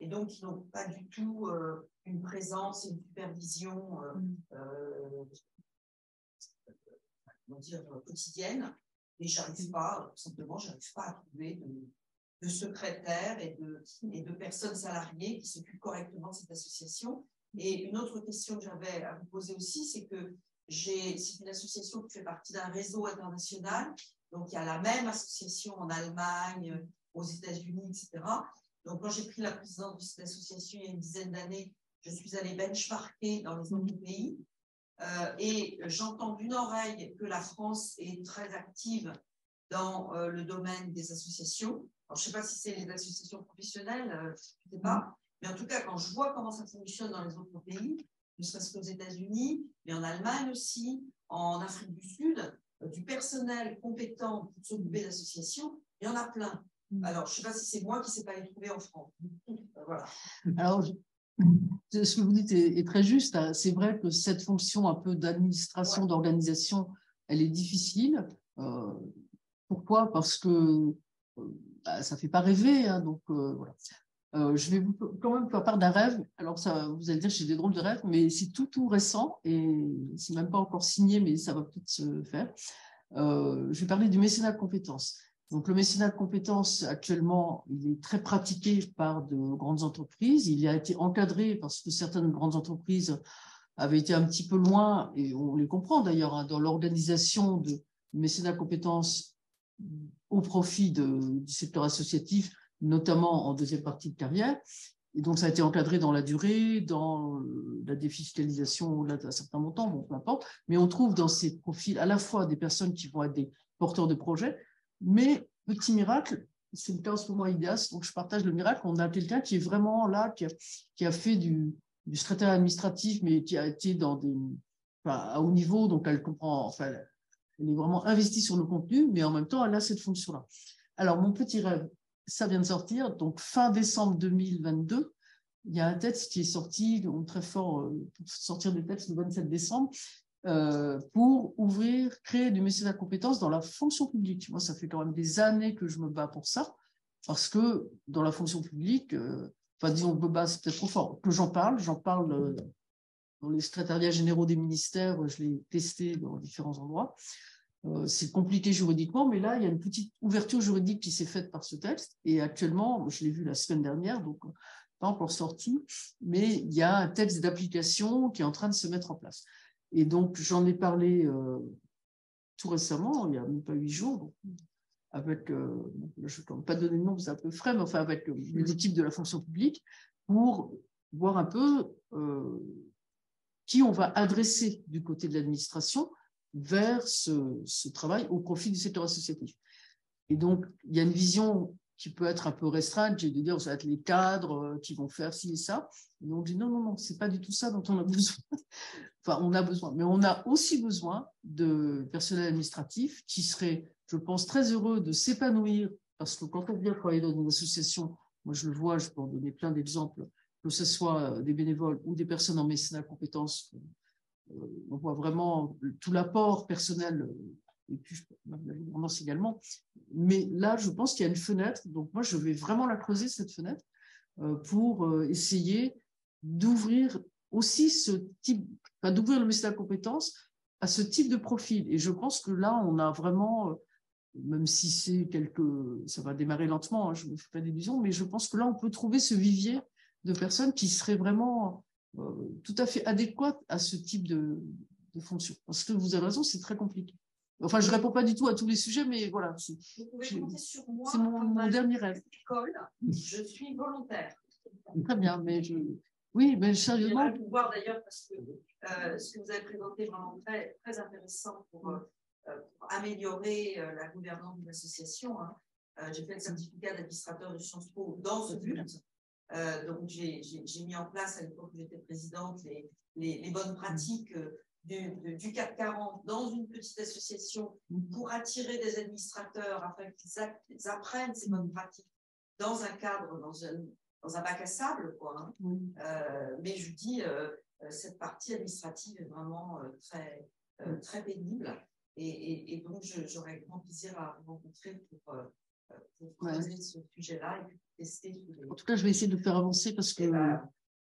et donc qui n'ont pas du tout une présence et une supervision comment dire, quotidienne. Et j'arrive pas, tout simplement, j'arrive pas à trouver de secrétaires et de personnes salariées qui s'occupent correctement de cette association. Et une autre question que j'avais à vous poser aussi, c'est que c'est une association qui fait partie d'un réseau international. Donc, il y a la même association en Allemagne, aux États-Unis, etc. Donc, quand j'ai pris la présidence de cette association il y a une dizaine d'années, je suis allée benchmarker dans les autres pays. Et j'entends d'une oreille que la France est très active dans le domaine des associations. Alors, je ne sais pas si c'est les associations professionnelles, je ne sais pas. Mais en tout cas, quand je vois comment ça fonctionne dans les autres pays, ne serait-ce qu'aux États-Unis, mais en Allemagne aussi, en Afrique du Sud, du personnel compétent pour s'occuper d'associations, il y en a plein. Alors, je ne sais pas si c'est moi qui ne sais pas les trouver en France. Voilà. Alors, ce que vous dites est très juste. C'est vrai que cette fonction un peu d'administration, d'organisation, elle est difficile. Pourquoi? Parce que ça ne fait pas rêver. Hein, donc, voilà. Je vais quand même faire part d'un rêve. Alors, ça, vous allez dire, j'ai des drôles de rêves, mais c'est tout récent et c'est même pas encore signé, mais ça va peut-être se faire. Je vais parler du mécénat de compétences. Donc, le mécénat de compétences, actuellement, il est très pratiqué par de grandes entreprises. Il a été encadré parce que certaines grandes entreprises avaient été un petit peu loin, et on les comprend d'ailleurs, hein, dans l'organisation du mécénat de compétences au profit du secteur associatif, notamment en deuxième partie de carrière. Et donc, ça a été encadré dans la durée, dans la défiscalisation d'un certain montant, bon, peu importe. Mais on trouve dans ces profils à la fois des personnes qui vont être des porteurs de projets, mais petit miracle, c'est le cas en ce moment à IDEAS, donc je partage le miracle, on a quelqu'un qui est vraiment là, qui a fait du secrétaire administratif, mais qui a été à haut niveau, donc elle comprend, enfin, elle est vraiment investie sur le contenu, mais en même temps, elle a cette fonction-là. Alors, mon petit rêve, ça vient de sortir, donc fin décembre 2022, il y a un texte qui est sorti, on est très fort pour sortir des textes le 27 décembre, pour créer du mécénat de compétences dans la fonction publique. Moi, ça fait quand même des années que je me bats pour ça, parce que dans la fonction publique, enfin disons que me bats, c'est peut-être trop fort, que j'en parle dans les secrétariats généraux des ministères, je l'ai testé dans différents endroits. C'est compliqué juridiquement, mais là, il y a une petite ouverture juridique qui s'est faite par ce texte, et actuellement, je l'ai vu la semaine dernière, donc pas encore sorti, mais il y a un texte d'application qui est en train de se mettre en place. Et donc, j'en ai parlé tout récemment, il n'y a même pas 8 jours, donc, avec, je ne peux pas donner de nom, c'est un peu frais, mais enfin avec les équipes de la fonction publique, pour voir un peu qui on va adresser du côté de l'administration vers ce travail au profit du secteur associatif. Et donc, il y a une vision qui peut être un peu restreinte, j'ai de dire, ça va être les cadres qui vont faire ci et ça. Et donc, je dis non, c'est pas du tout ça dont on a besoin. Enfin, on a besoin, mais on a aussi besoin de personnel administratif qui serait, je pense, très heureux de s'épanouir, parce que quand on vient travailler dans une association, moi je le vois, je peux en donner plein d'exemples, que ce soit des bénévoles ou des personnes en mécénat de compétences, on voit vraiment tout l'apport personnel, et puis la gouvernance également. Mais là, je pense qu'il y a une fenêtre, donc moi je vais vraiment la creuser, cette fenêtre, pour essayer d'ouvrir aussi ce type, enfin, d'ouvrir le mécénat de compétences à ce type de profil. Et je pense que là, on a vraiment, même si ça va démarrer lentement, hein, je ne me fais pas d'illusions, mais je pense que là, on peut trouver ce vivier de personnes qui seraient vraiment tout à fait adéquates à ce type de fonction. Parce que vous avez raison, c'est très compliqué. Enfin, je ne réponds pas du tout à tous les sujets, mais voilà. Vous pouvez compter sur moi. C'est mon dernier rêve. École, je suis volontaire. Très bien, mais oui, mais sérieusement. Je vais vous voir d'ailleurs parce que ce que vous avez présenté est vraiment très, très intéressant pour améliorer la gouvernance d'une association. Hein. J'ai fait le certificat d'administrateur de Sciences Po dans ce but. Donc, j'ai mis en place, à l'époque où j'étais présidente, les bonnes pratiques du CAC 40 dans une petite association pour attirer des administrateurs afin qu'ils apprennent ces bonnes pratiques dans un cadre, dans un bac à sable, quoi. Hein. Mais je dis, cette partie administrative est vraiment très pénible. Et donc, j'aurais grand plaisir à vous rencontrer pour creuser ce sujet-là et puis tester. En tout cas, je vais essayer de faire avancer parce que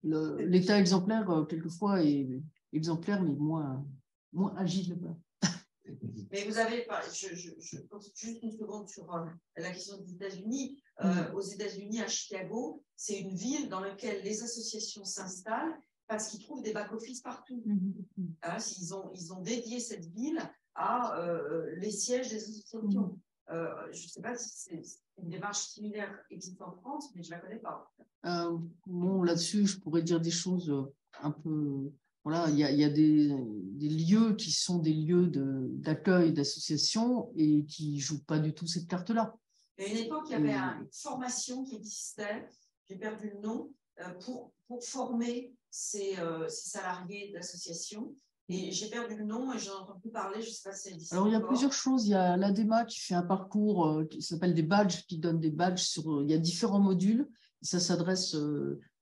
l'État exemplaire, quelquefois, est exemplaire, mais moins agile. Mais vous avez, je pense juste une seconde sur la question des États-Unis. Aux États-Unis, à Chicago, c'est une ville dans laquelle les associations s'installent parce qu'ils trouvent des back-office partout. Ils ont dédié cette ville à les sièges des associations. Je ne sais pas si c'est une démarche similaire existe en France, mais je ne la connais pas. Bon, là-dessus, je pourrais dire des choses un peu... Voilà, il y a des lieux qui sont des lieux d'accueil d'associations et qui ne jouent pas du tout cette carte-là. Il y a une époque, il y avait une formation qui existait, j'ai perdu le nom, pour former ces salariés d'associations. Et j'ai perdu le nom et j'en entends plus parler, je ne sais pas si c'est d'ici. Alors, il y a plusieurs choses. Il y a l'ADEMA qui fait un parcours qui s'appelle des badges, qui donne des badges il y a différents modules. Et ça s'adresse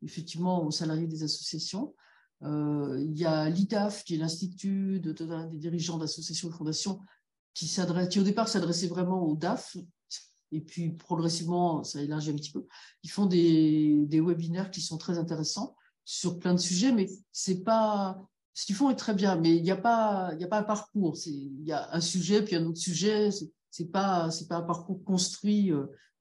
effectivement aux salariés des associations. Il y a l'IDAF, qui est l'Institut des dirigeants d'associations et fondations, qui au départ s'adressait vraiment aux DAF. Et puis, progressivement, ça élargit un petit peu. Ils font des webinaires qui sont très intéressants sur plein de sujets, mais c'est pas... Ce qu'ils font est très bien, mais il n'y a pas un parcours. Il y a un sujet, puis un autre sujet. C'est pas un parcours construit,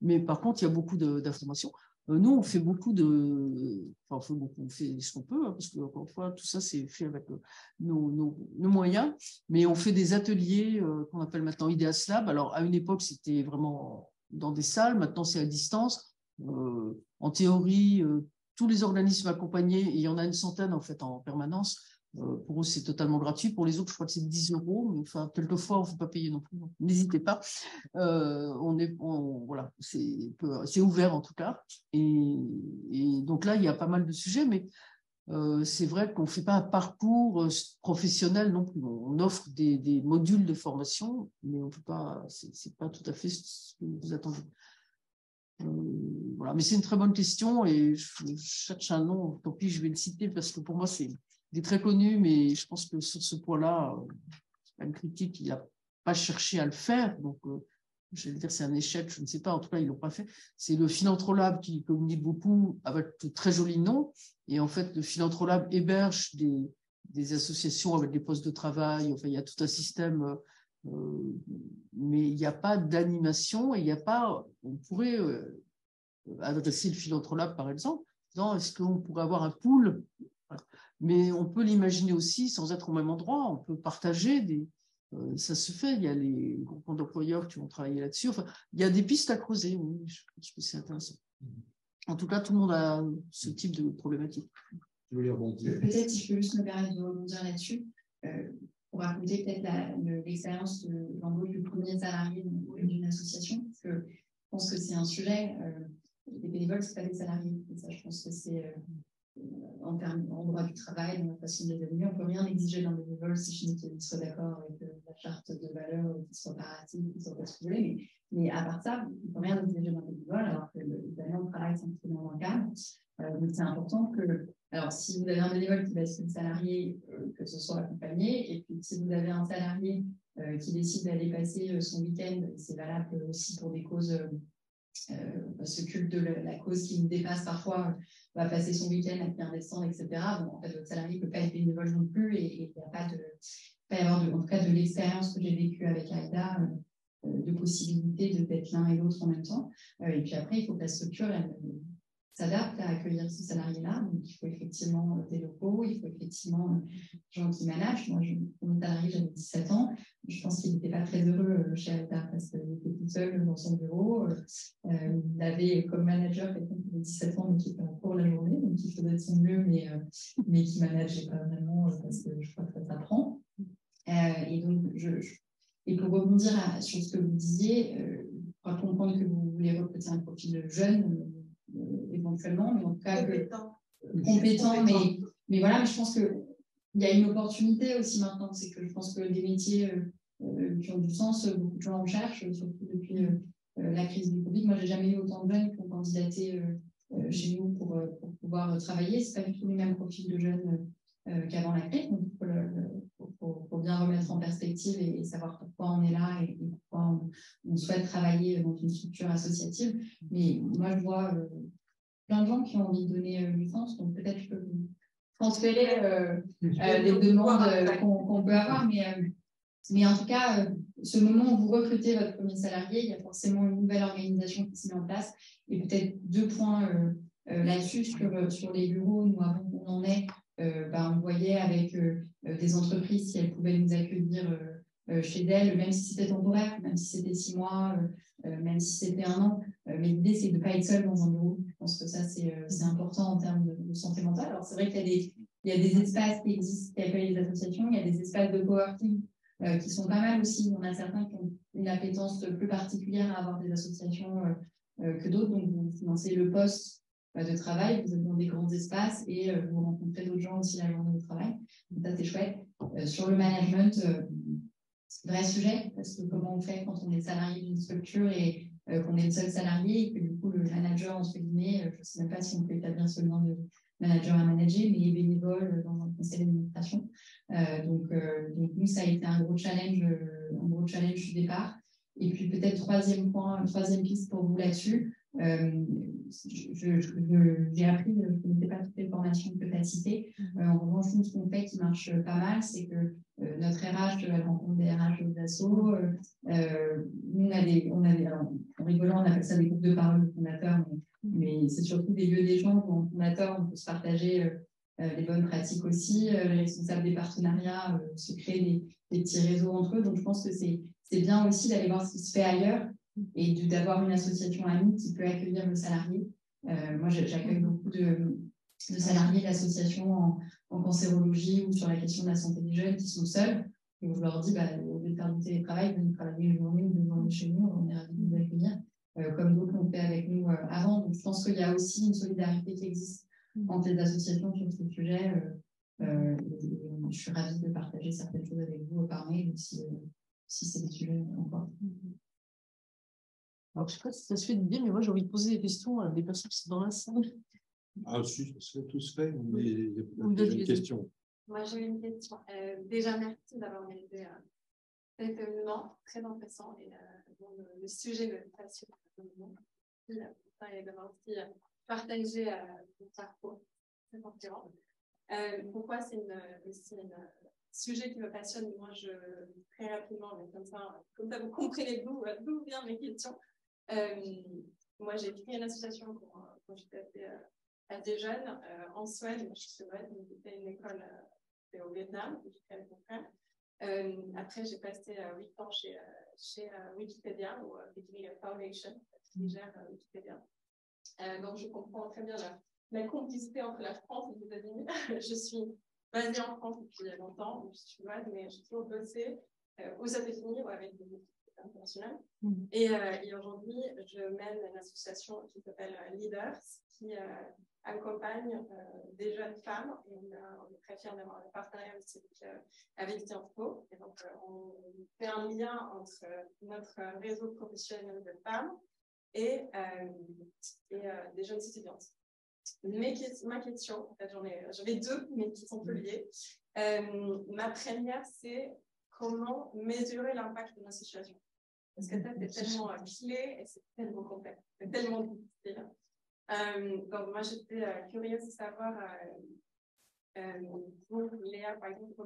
mais par contre, il y a beaucoup d'informations. Nous, on fait beaucoup on fait ce qu'on peut, hein, parce que, encore une fois, tout ça, c'est fait avec nos moyens, mais on fait des ateliers qu'on appelle maintenant Ideas Lab. Alors, à une époque, c'était vraiment dans des salles, maintenant, c'est à distance. En théorie, tous les organismes accompagnés, et il y en a une centaine, en fait, en permanence. Pour eux, c'est totalement gratuit. Pour les autres, je crois que c'est 10 €. Mais enfin, quelquefois, on ne faut pas payer non plus. N'hésitez pas. Voilà, c'est ouvert en tout cas. Et donc là, il y a pas mal de sujets, mais c'est vrai qu'on ne fait pas un parcours professionnel non plus. On offre des modules de formation, mais on peut pas. C'est pas tout à fait ce que vous attendez. Voilà, mais c'est une très bonne question et je cherche un nom. Tant pis, je vais le citer parce que pour moi, il est très connu, mais je pense que sur ce point-là, c'est pas une critique, il n'a pas cherché à le faire. Donc, je vais dire c'est un échec, je ne sais pas, en tout cas, ils ne l'ont pas fait. C'est le Philanthrolab qui communique beaucoup avec de très jolis noms. Et en fait, le Philanthrolab héberge des associations avec des postes de travail. Enfin, il y a tout un système, mais il n'y a pas d'animation et il n'y a pas. On pourrait adresser le Philanthrolab, par exemple, en disant est-ce qu'on pourrait avoir un pool? Mais on peut l'imaginer aussi sans être au même endroit. On peut partager ça se fait. Il y a les groupements d'employeurs qui vont travailler là-dessus. Enfin, il y a des pistes à creuser. Oui, je pense que c'est intéressant. En tout cas, tout le monde a ce type de problématique. Peut-être si je peux juste me permettre de rebondir là-dessus, pour raconter peut-être l'expérience de l'embauche du premier salarié d'une association, parce que je pense que c'est un sujet. Les bénévoles, ce n'est pas des salariés. Et ça, je pense que c'est en droit du travail, dans la façon de les évaluer. On ne peut rien exiger d'un bénévole si je ne suis d'accord avec la charte de valeurs qui soit parative, qui soit pas ce que vous voulez. Mais à part ça, on ne peut rien exiger d'un bénévole, alors que évidemment, le travail s'inscrit dans un cadre. Donc, c'est important que, alors, si vous avez un bénévole qui va être salarié, que ce soit accompagné, et puis si vous avez un salarié qui décide d'aller passer son week-end, c'est valable aussi pour des causes. Ce culte de la cause qui nous dépasse parfois va passer son week-end à faire des stands, etc. Bon, en fait, votre salarié ne peut pas être bénévole non plus et il n'y a pas y avoir en tout cas de l'expérience que j'ai vécue avec AIDA, de possibilité d'être l'un et l'autre en même temps. Et puis après, il faut que la structure s'adapte à accueillir ce salarié-là. Donc, il faut effectivement des locaux, il faut effectivement des gens qui managent. Moi, mon salarié, j'avais 17 ans. Je pense qu'il n'était pas très heureux chez Alta parce qu'il était tout seul dans son bureau. Il avait comme manager quelqu'un qui avait 17 ans, mais qui était en cours la journée, donc il faisait de son mieux, mais qui ne manageait pas vraiment parce que je crois que ça s'apprend. Et donc, et pour rebondir sur ce que vous disiez, je crois comprendre que vous voulez recruter un profil jeune, éventuellement, mais en tout cas compétent, mais voilà, mais je pense qu'il y a une opportunité aussi maintenant, c'est que je pense que des métiers qui ont du sens, beaucoup de gens en cherchent, surtout depuis la crise du Covid. Moi, je n'ai jamais eu autant de jeunes qui ont candidaté chez nous pour pouvoir travailler. Ce n'est pas du tout les mêmes profils de jeunes qu'avant la crise, donc il faut bien remettre en perspective et savoir pourquoi on est là et pourquoi on souhaite travailler dans une structure associative. Mais moi, je vois plein de gens qui ont envie de donner du sens, donc peut-être je peux vous transférer les demandes qu'on peut avoir, mais en tout cas, ce moment où vous recrutez votre premier salarié, il y a forcément une nouvelle organisation qui se met en place. Et peut-être 2 points là-dessus sur les bureaux. Nous, avant qu'on en ait, on voyait avec des entreprises si elles pouvaient nous accueillir chez elles, même si c'était temporaire, même si c'était 6 mois, même si c'était 1 an. Mais l'idée, c'est de ne pas être seul dans un bureau. Je pense que ça, c'est important en termes de santé mentale. Alors, c'est vrai qu'il y a des espaces qui existent, qui accueillent les associations. Il y a des espaces de coworking qui sont pas mal aussi. On a certains qui ont une appétence plus particulière à avoir des associations que d'autres. Donc, vous financez le poste de travail, vous êtes dans des grands espaces et vous rencontrez d'autres gens aussi la journée de travail. Donc, ça, c'est chouette. Sur le management, c'est un vrai sujet, parce que comment on fait quand on est salarié d'une structure et qu'on est le seul salarié et que du coup, le manager, entre guillemets, je ne sais même pas si on peut établir ce lien de manager à manager, mais il est bénévole dans un conseil d'administration. Donc, nous, ça a été un gros challenge du départ. Et puis peut-être troisième piste pour vous là-dessus. J'ai appris, je ne connaissais pas toutes les formations que tu as citées. En revanche, ce qu'on fait qui marche pas mal, c'est que notre RH, elle rencontre des RH aux assos. Nous, en rigolant, on appelle ça des groupes de parole de fondateurs, mais c'est surtout des lieux d'échange où en fondateur, on peut se partager les bonnes pratiques aussi. Les responsables des partenariats se créent des petits réseaux entre eux. Donc, je pense que c'est bien aussi d'aller voir ce qui se fait ailleurs et d'avoir une association amie qui peut accueillir le salarié. Moi, j'accueille beaucoup de salariés d'associations en cancérologie ou sur la question de la santé des jeunes qui sont seuls. Et je leur dis, au lieu de faire du télétravail, venez travailler une journée ou 2 journées chez nous, on est ravis de vous accueillir, comme d'autres l'ont fait avec nous avant. Donc, je pense qu'il y a aussi une solidarité qui existe entre les associations sur ce sujet. Je suis ravie de partager certaines choses avec vous par mail si c'est des sujets encore. Alors, je ne sais pas si ça se fait de dire, mais moi, j'ai envie de poser des questions à des personnes qui sont dans la salle. Ah, si, ça tout se fait, mais il y a une question. Moi, j'ai une question. Déjà, merci d'avoir organisé cet événement très intéressant et le sujet me passionne. Et d'avoir aussi partagé mon parcours très inspirant. Pourquoi c'est un sujet qui me passionne. Moi, très rapidement, mais comme ça vous comprenez d'où viennent mes questions. Moi, j'ai créé une association quand j'étais assez jeune en Suède. Je suis suédoise, donc c'était une école au Vietnam, où j'ai créé mon frère. Après, j'ai passé 8 ans chez Wikipédia, ou Wikimedia Foundation, qui gère Wikipédia. Donc, je comprends très bien la complicité entre la France et les États-Unis. Je suis basée en France depuis longtemps, je suis suédoise, mais j'ai toujours bossé aux États-Unis ou avec des équipes internationales. Et aujourd'hui, je mène une association qui s'appelle Leaders, qui accompagne des jeunes femmes. Et on est très fiers d'avoir un partenariat aussi avec Sciences Po. Et donc, on fait un lien entre notre réseau professionnel de femmes et des jeunes étudiantes. Ma question, en fait, j'en ai 2, mais qui sont peu liées. Ma première, c'est comment mesurer l'impact de notre situation. Parce que ça, c'est tellement clé et c'est tellement complexe, c'est tellement difficile. Donc, moi, j'étais curieuse de savoir, pour Léa, par exemple,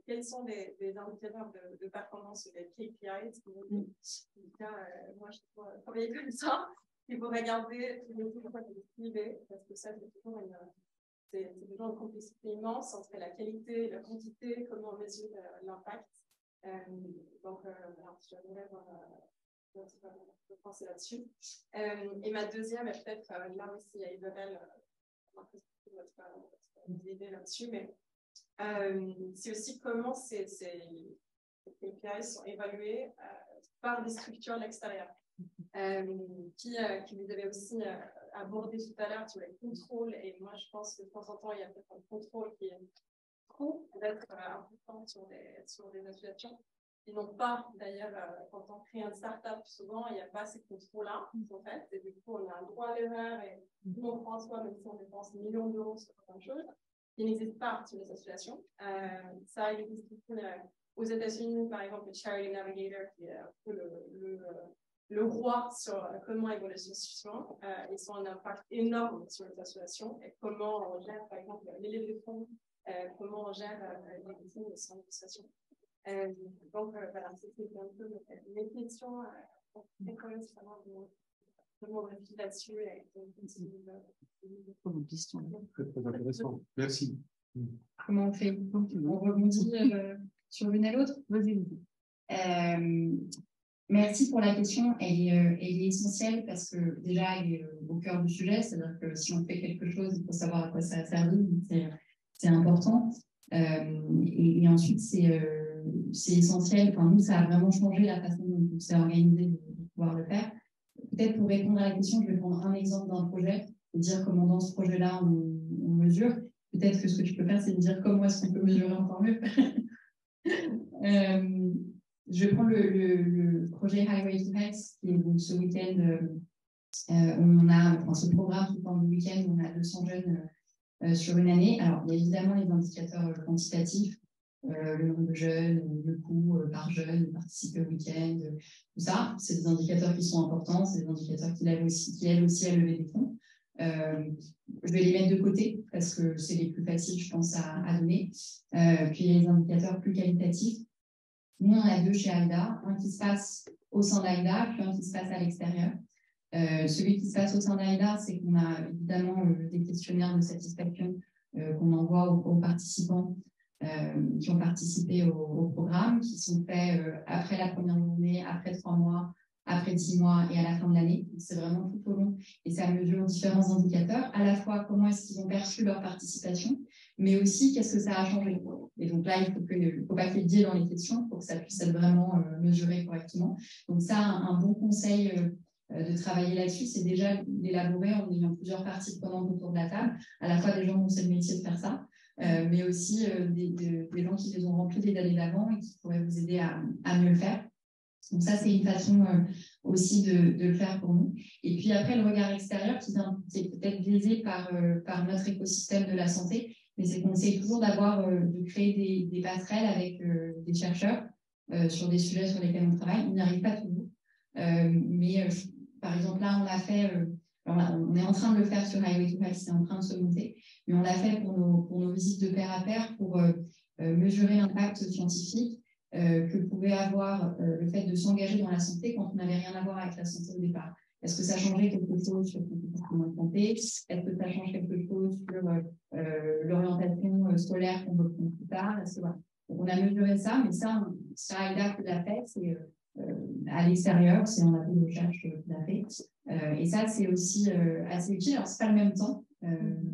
quels sont des indicateurs de performance ou des KPIs. En tout cas, moi, je dois travailler comme ça. il faut regarder tous les cours privés, parce que ça, c'est toujours une complexité immense entre la qualité et la quantité, comment on mesure l'impact. Donc, j'aimerais penser là-dessus. Et ma deuxième est peut-être, là aussi, à Isabelle, votre idée là-dessus, mais c'est aussi comment ces KPI sont évalués par des structures à l'extérieur. Qui vous avez aussi abordé tout à l'heure sur les contrôles, et moi je pense que de temps en temps il y a peut-être un contrôle qui est trop d'être important sur des associations. Ils n'ont pas, d'ailleurs, quand on crée un start-up, souvent il n'y a pas ces contrôles-là en fait, et du coup on a un droit à l'erreur, et tout le monde prend soi, même si on dépense des millions d'euros sur certaines choses, qui n'existent pas sur les associations. Ça, il existe aux États-Unis, par exemple, le Charity Navigator, qui est un peu le roi sur comment évoluer les associations. Ils ont un impact énorme sur les associations et comment on gère, par exemple, les levées de fonds, comment on gère les fonds de ces associations. Donc, voilà, c'était un peu mes questions. On quand même savoir comment on réfléchit là-dessus. Très, très intéressant. Merci. Comment on fait? On rebondit sur l'une à l'autre? Vas-y. Merci pour la question. Elle est essentielle parce que déjà, elle est au cœur du sujet. C'est-à-dire que si on fait quelque chose, il faut savoir à quoi ça a servi. C'est important. Et ensuite, c'est essentiel. Enfin, nous, ça a vraiment changé la façon dont on s'est organisé de pouvoir le faire. Peut-être pour répondre à la question, je vais prendre un exemple d'un projet et dire comment dans ce projet-là, on mesure. Peut-être que ce que tu peux faire, c'est de dire comment est-ce qu'on peut mesurer encore mieux. Je prends le projet Highway to Health, qui est donc ce week-end, on a ce programme tout pendant le week-end, on a 200 jeunes sur une année. Alors, il y a évidemment les indicateurs quantitatifs, le nombre de jeunes, le coût par jeune, participer au week-end, tout ça. C'est des indicateurs qui sont importants, c'est des indicateurs qui aident aussi à lever des fonds. Je vais les mettre de côté parce que c'est les plus faciles, je pense, à donner. Puis il y a les indicateurs plus qualitatifs. Nous, on a deux chez AIDA, un qui se passe au sein d'AIDA, puis un qui se passe à l'extérieur. Celui qui se passe au sein d'AIDA, c'est qu'on a évidemment des questionnaires de satisfaction qu'on envoie aux participants qui ont participé au programme, qui sont faits après la première journée, après 3 mois, après 6 mois et à la fin de l'année. C'est vraiment tout au long. Et ça mesure différents indicateurs, à la fois comment est-ce qu'ils ont perçu leur participation, mais aussi qu'est-ce que ça a changé. Et donc là, il ne faut pas qu'il y ait de biais dans les questions pour que ça puisse être vraiment mesuré correctement. Donc ça, un bon conseil de travailler là-dessus, c'est déjà d'élaborer en ayant plusieurs parties prenantes autour de la table, à la fois des gens dont c'est le métier de faire ça, mais aussi des gens qui les ont remplis les années d'avant et qui pourraient vous aider à mieux le faire. Donc ça, c'est une façon aussi de le faire pour nous. Et puis après, le regard extérieur qui est peut-être biaisé par notre écosystème de la santé, mais c'est qu'on essaie toujours de créer des passerelles avec des chercheurs sur des sujets sur lesquels on travaille. On n'y arrive pas toujours. Mais par exemple, là, on l'a fait, on est en train de le faire sur Highway to Health, c'est en train de se monter, mais on l'a fait pour nos visites de pair à pair pour mesurer l'impact scientifique que pouvait avoir le fait de s'engager dans la santé quand on n'avait rien à voir avec la santé au départ. Est-ce que ça changeait quelque chose sur le comportement de santé? Est-ce que ça change quelque chose sur l'orientation scolaire qu'on veut prendre plus tard? Voilà. Donc, on a mesuré ça, mais ça AIDA que l'a fait, c'est à l'extérieur, c'est en appui de recherche que l'a fait. Et ça, c'est aussi assez utile. Alors, c'est pas le même temps.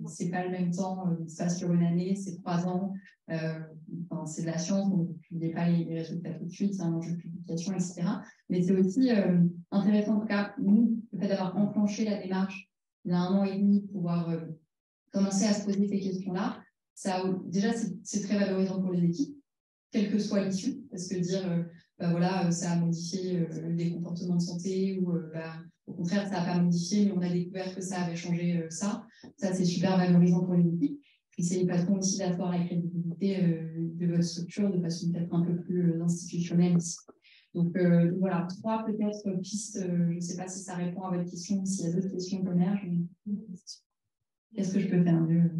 C'est pas le même temps, ça sur une année, c'est 3 ans. C'est de la science, donc vous ne publiez pas les résultats tout de suite, c'est un enjeu de publication, etc. Mais c'est aussi intéressant, en tout cas, nous, le fait d'avoir enclenché la démarche il y a 1 an et demi, pouvoir commencer à se poser ces questions-là, déjà, c'est très valorisant pour les équipes, quelle que soit l'issue, parce que dire, voilà, ça a modifié des comportements de santé ou au contraire, ça n'a pas modifié, mais on a découvert que ça avait changé ça. Ça, c'est super valorisant pour les équipes. Puis c'est une façon aussi d'asseoir la crédibilité de votre structure de façon peut-être un peu plus institutionnelle ici. Donc voilà, 3 peut-être pistes. Je ne sais pas si ça répond à votre question ou s'il y a d'autres questions qui émergent. Qu'est-ce que je peux faire mieux?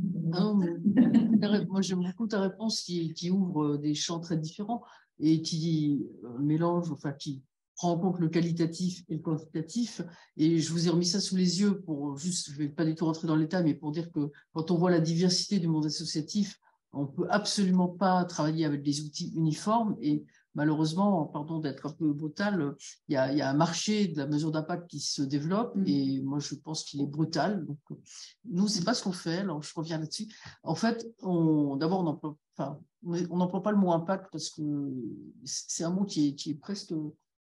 Moi, j'aime beaucoup ta réponse qui ouvre des champs très différents et qui mélange, enfin qui prend en compte le qualitatif et le quantitatif. Et je vous ai remis ça sous les yeux pour juste, je ne vais pas du tout rentrer dans l'état, mais pour dire que quand on voit la diversité du monde associatif, on ne peut absolument pas travailler avec des outils uniformes. Et malheureusement, pardon d'être un peu brutal, il y a un marché de la mesure d'impact qui se développe et moi, je pense qu'il est brutal. Donc, nous, ce n'est pas ce qu'on fait. Alors, je reviens là-dessus. En fait, d'abord, on n'emploie pas le mot impact parce que c'est un mot qui est presque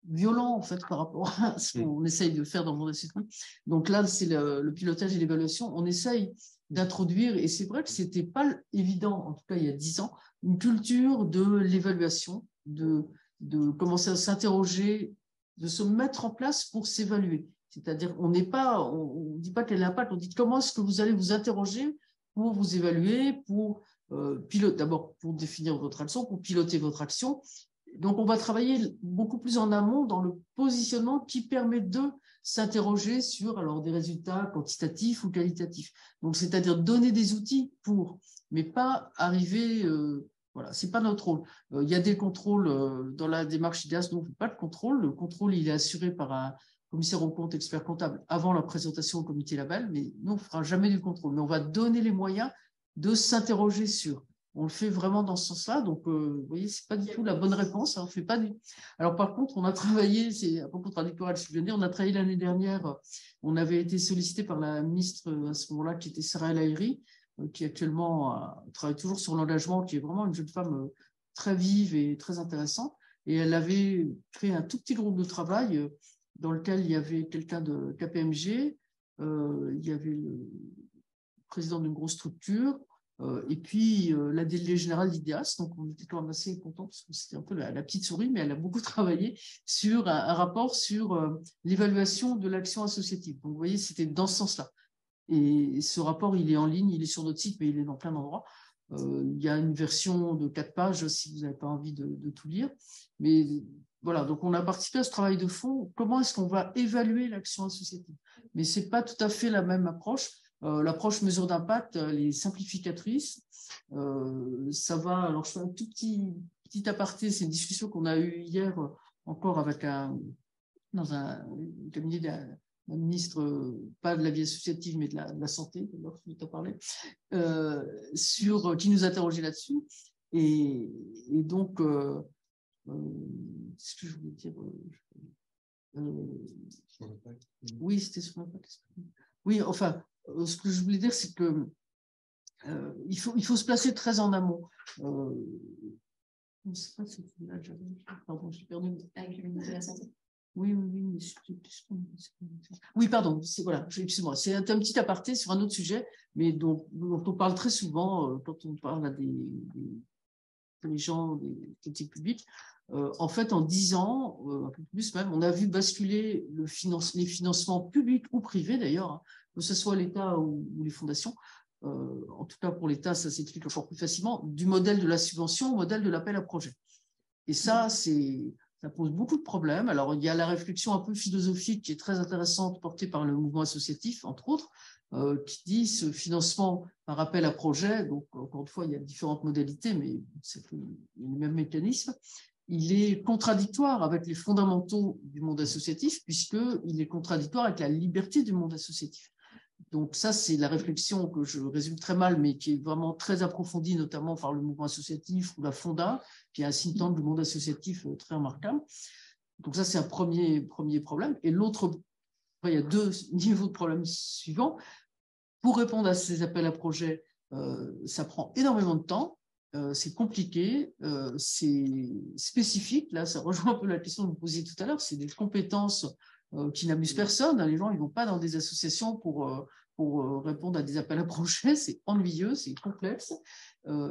violent en fait par rapport à ce qu'on essaye de faire dans le monde associatif. Donc là, c'est le pilotage et l'évaluation. On essaye d'introduire, et c'est vrai que ce n'était pas évident, en tout cas il y a 10 ans, une culture de l'évaluation, de commencer à s'interroger, de se mettre en place pour s'évaluer. C'est-à-dire, on ne dit pas quel est l'impact, on dit comment est-ce que vous allez vous interroger pour vous évaluer, pour d'abord pour définir votre action, pour piloter votre action. Donc, on va travailler beaucoup plus en amont dans le positionnement qui permet de s'interroger sur alors, des résultats quantitatifs ou qualitatifs. Donc, c'est-à-dire donner des outils pour, mais pas arriver, voilà, c'est pas notre rôle. Il y a des contrôles dans la démarche IDEAS, donc pas de contrôle. Le contrôle, il est assuré par un commissaire aux comptes, expert comptable, avant la présentation au comité label, mais nous, on ne fera jamais du contrôle. Mais on va donner les moyens de s'interroger sur. On le fait vraiment dans ce sens-là. Donc, vous voyez, ce n'est pas du tout la bonne réponse. Hein, on fait pas du... Alors, par contre, on a travaillé, c'est un peu contradictoire à ce que je viens de dire, on a travaillé l'année dernière, on avait été sollicité par la ministre à ce moment-là, qui était Sarah El Haïry, qui actuellement travaille toujours sur l'engagement, qui est vraiment une jeune femme très vive et très intéressante. Et elle avait créé un tout petit groupe de travail dans lequel il y avait quelqu'un de KPMG, il y avait le président d'une grosse structure, et puis la déléguée générale d'IDEAS, donc on était quand même assez contents parce que c'était un peu la petite souris, mais elle a beaucoup travaillé sur un rapport sur l'évaluation de l'action associative. Donc vous voyez, c'était dans ce sens-là. Et ce rapport, il est en ligne, il est sur notre site, mais il est dans plein d'endroits. Il y a une version de 4 pages si vous n'avez pas envie de tout lire. Mais voilà, donc on a participé à ce travail de fond. Comment est-ce qu'on va évaluer l'action associative? Mais ce n'est pas tout à fait la même approche. L'approche mesure d'impact, elle est simplificatrice. Ça va, alors je fais un tout petit aparté, c'est une discussion qu'on a eue hier encore avec dans un cabinet d'un ministre, pas de la vie associative, mais de la santé, alors je t'ai parlé, qui nous interrogeait là-dessus. Et donc, ce que je voulais dire, oui, c'était sur l'impact. Oui, enfin, ce que je voulais dire, c'est que il faut se placer très en amont. Je ne sais pas si là, pardon, j'ai perdu. Avec le ministre de la Santé. Oui, mais oui, pardon, voilà, excuse-moi, c'est un petit aparté sur un autre sujet, mais dont on parle très souvent quand on parle à des gens, des politiques publiques. En fait, en 10 ans, un peu plus même, on a vu basculer les financements publics ou privés d'ailleurs, hein, que ce soit l'État ou les fondations. En tout cas, pour l'État, ça s'explique encore plus facilement, du modèle de la subvention au modèle de l'appel à projet. Et ça pose beaucoup de problèmes. Alors, il y a la réflexion un peu philosophique qui est très intéressante, portée par le mouvement associatif, entre autres, qui dit ce financement par appel à projet, donc encore une fois, il y a différentes modalités, mais c'est le même mécanisme, il est contradictoire avec les fondamentaux du monde associatif, puisqu'il est contradictoire avec la liberté du monde associatif. Donc ça, c'est la réflexion que je résume très mal, mais qui est vraiment très approfondie, notamment par le mouvement associatif ou la Fonda, qui est un think tank du monde associatif très remarquable. Donc ça, c'est un premier problème. Et l'autre, il y a 2 niveaux de problèmes suivants. Pour répondre à ces appels à projets, ça prend énormément de temps, c'est compliqué, c'est spécifique. Là, ça rejoint un peu la question que vous posiez tout à l'heure, c'est des compétences qui n'amusent personne. Les gens, ils ne vont pas dans des associations pour répondre à des appels à projets. C'est ennuyeux, c'est complexe.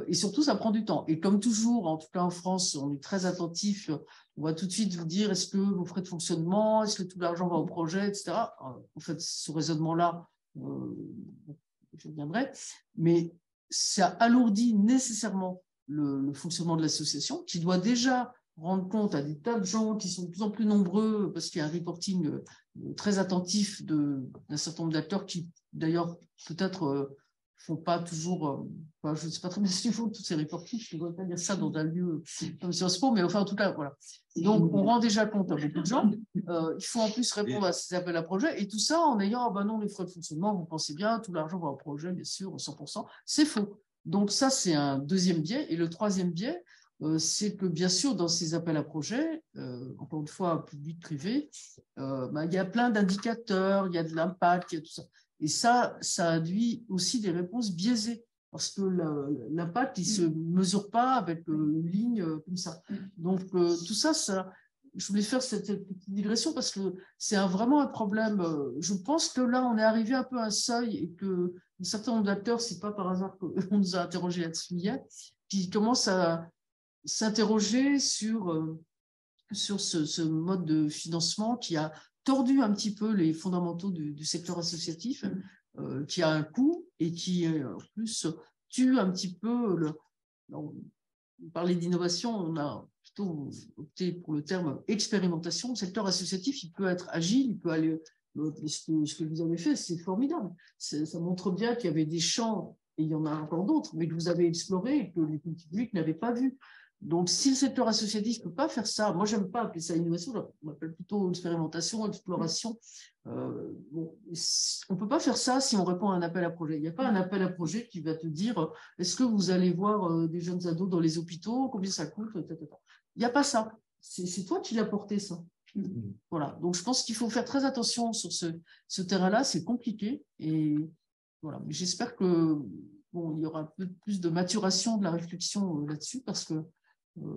Et surtout, ça prend du temps. Et comme toujours, en tout cas en France, on est très attentif. On va tout de suite vous dire, est-ce que vos frais de fonctionnement, est-ce que tout l'argent va au projet, etc. En fait, ce raisonnement-là, je viendrai. Mais ça alourdit nécessairement le fonctionnement de l'association, qui doit déjà rendre compte à des tas de gens qui sont de plus en plus nombreux, parce qu'il y a un reporting très attentif d'un certain nombre d'acteurs qui, d'ailleurs, peut-être font pas toujours, je ne sais pas très bien s'ils font tous ces reportings, je ne devrais pas dire ça dans un lieu comme Sciences Po, mais enfin en tout cas, voilà. Donc on rend déjà compte à beaucoup de gens. Il faut en plus répondre à ces appels à projets, et tout ça en ayant, non, les frais de fonctionnement, vous pensez bien, tout l'argent va au projet, bien sûr, 100%, c'est faux. Donc ça, c'est un deuxième biais. Et le troisième biais, c'est que bien sûr, dans ces appels à projets, encore une fois, public-privé, il y a plein d'indicateurs, il y a de l'impact, il y a tout ça. Et ça induit aussi des réponses biaisées, parce que l'impact, il ne se mesure pas avec une ligne comme ça. Donc, tout ça, je voulais faire cette petite digression parce que c'est vraiment un problème. Je pense que là, on est arrivé un peu à un seuil et que un certain nombre d'acteurs, ce n'est pas par hasard qu'on nous a interrogés là-dessus hier, qui commencent à s'interroger sur ce mode de financement qui a tordu un petit peu les fondamentaux du secteur associatif, qui a un coût et qui, en plus, tue un petit peu. On parlait d'innovation, on a plutôt opté pour le terme expérimentation. Le secteur associatif, il peut être agile, il peut aller. Ce que vous avez fait, c'est formidable. Ça montre bien qu'il y avait des champs, et il y en a encore d'autres, mais que vous avez explorés et que les politiques publiques n'avaient pas vu. Donc, si le secteur associatif ne peut pas faire ça, moi, je n'aime pas appeler ça innovation, on appelle plutôt expérimentation, exploration. On ne peut pas faire ça si on répond à un appel à projet. Il n'y a pas un appel à projet qui va te dire est-ce que vous allez voir des jeunes ados dans les hôpitaux, combien ça coûte, etc. Il n'y a pas ça. C'est toi qui l'as porté, ça. Voilà. Donc, je pense qu'il faut faire très attention sur ce terrain-là. C'est compliqué. Et voilà. Mais j'espère que il y aura un peu plus de maturation de la réflexion là-dessus parce que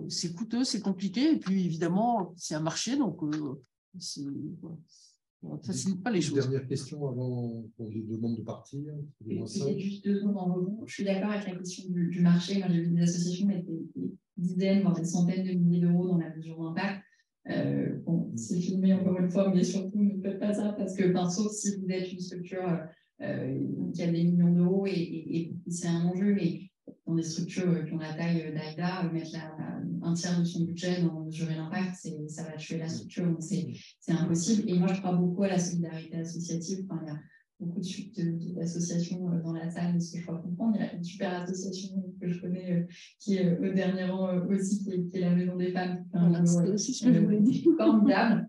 c'est coûteux, c'est compliqué, et puis évidemment, c'est un marché, donc ça ne facilite pas les choses. Dernière question avant qu'on vous demande de partir. Juste 2 secondes en rebond. Je suis d'accord avec la question du marché. Moi, j'ai vu des associations mettre des dizaines, voire des centaines de milliers d'euros dans la mesure d'impact. C'est filmé encore une fois, mais surtout, ne faites pas ça parce que, sauf si vous êtes une structure qui a des millions d'euros et c'est un enjeu, mais dans des structures qui ont la taille d'AIDA, mettre un tiers de son budget dans mesurer l'impact, ça va tuer la structure, donc c'est impossible. Et moi, je crois beaucoup à la solidarité associative. Il y a beaucoup d'associations dans la salle, de ce que je crois comprendre. Il y a une super association que je connais qui est au dernier rang aussi, qui est la Maison des Femmes. C'est aussi ce que je voulais dire. Formidable.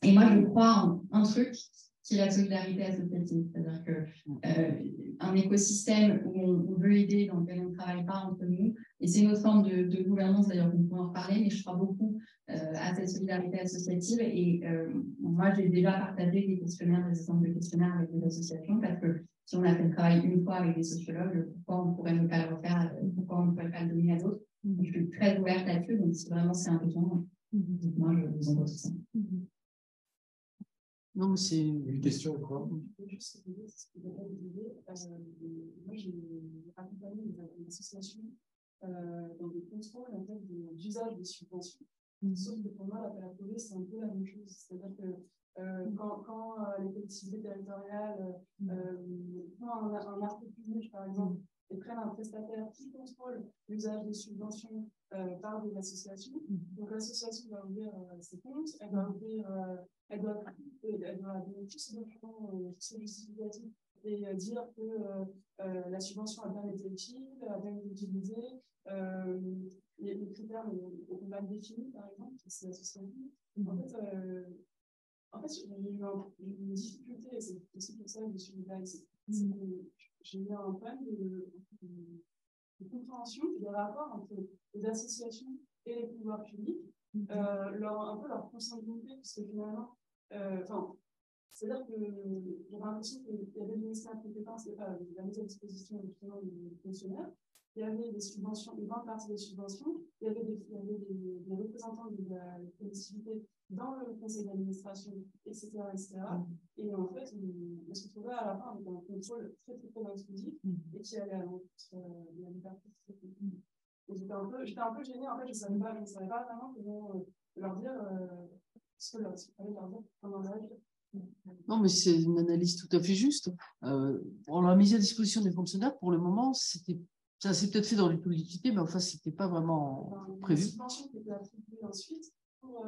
Et moi, je crois en un truc qui est la solidarité associative. C'est-à-dire qu'un écosystème où on veut aider, dans lequel on ne travaille pas entre nous, et c'est une autre forme de gouvernance, d'ailleurs, on peut en reparler, mais je crois beaucoup à cette solidarité associative. Et moi, j'ai déjà partagé des exemples de questionnaires avec des associations, parce que si on a fait le travail une fois avec des sociologues, pourquoi on ne pourrait ne pas le refaire, pourquoi on ne pourrait pas le donner à d'autres. Je suis très ouverte là-dessus, donc si vraiment c'est un besoin, moi, je vous envoie tout ça. Non, mais c'est une question, quoi. Moi, j'ai accompagné des associations dans des contrôles en fait, d'usage des subventions. Sauf que pour moi, l'appel à projet, c'est un peu la même chose. C'est-à-dire que quand les collectivités territoriales font un marché public, par exemple, et prennent un prestataire qui contrôle l'usage des subventions par des associations, donc l'association va ouvrir ses comptes, elle doit donner tous ses documents, tous ses justificatifs et dire que la subvention a bien été utile, a bien été utilisée. Les critères sont mal définis, par exemple, c'est associatif. En fait, j'ai eu une difficulté, et c'est aussi pour ça que je suis là ici. J'ai eu un problème de compréhension des rapports entre les associations et les pouvoirs publics, un peu leur consanguinité, parce que finalement, c'est-à-dire que j'avais l'impression qu'il y avait des ministères de compétences, la mise à disposition justement des fonctionnaires, il y avait des subventions, une grande partie des subventions, il y avait des représentants de la collectivité dans le conseil d'administration, etc., etc. Et en fait, on se retrouvait à la fin avec un contrôle très inclusif et qui allait à l'encontre de la liberté. Et j'étais un peu gênée, en fait, je ne savais pas vraiment comment leur dire ce qu'il fallait leur dire, comment réagir. Non, mais c'est une analyse tout à fait juste. On l'a mise à disposition des fonctionnaires, pour le moment, ça s'est peut-être fait dans les publicités, mais enfin, ce n'était pas vraiment prévu. Une subvention qui était attribuée ensuite pour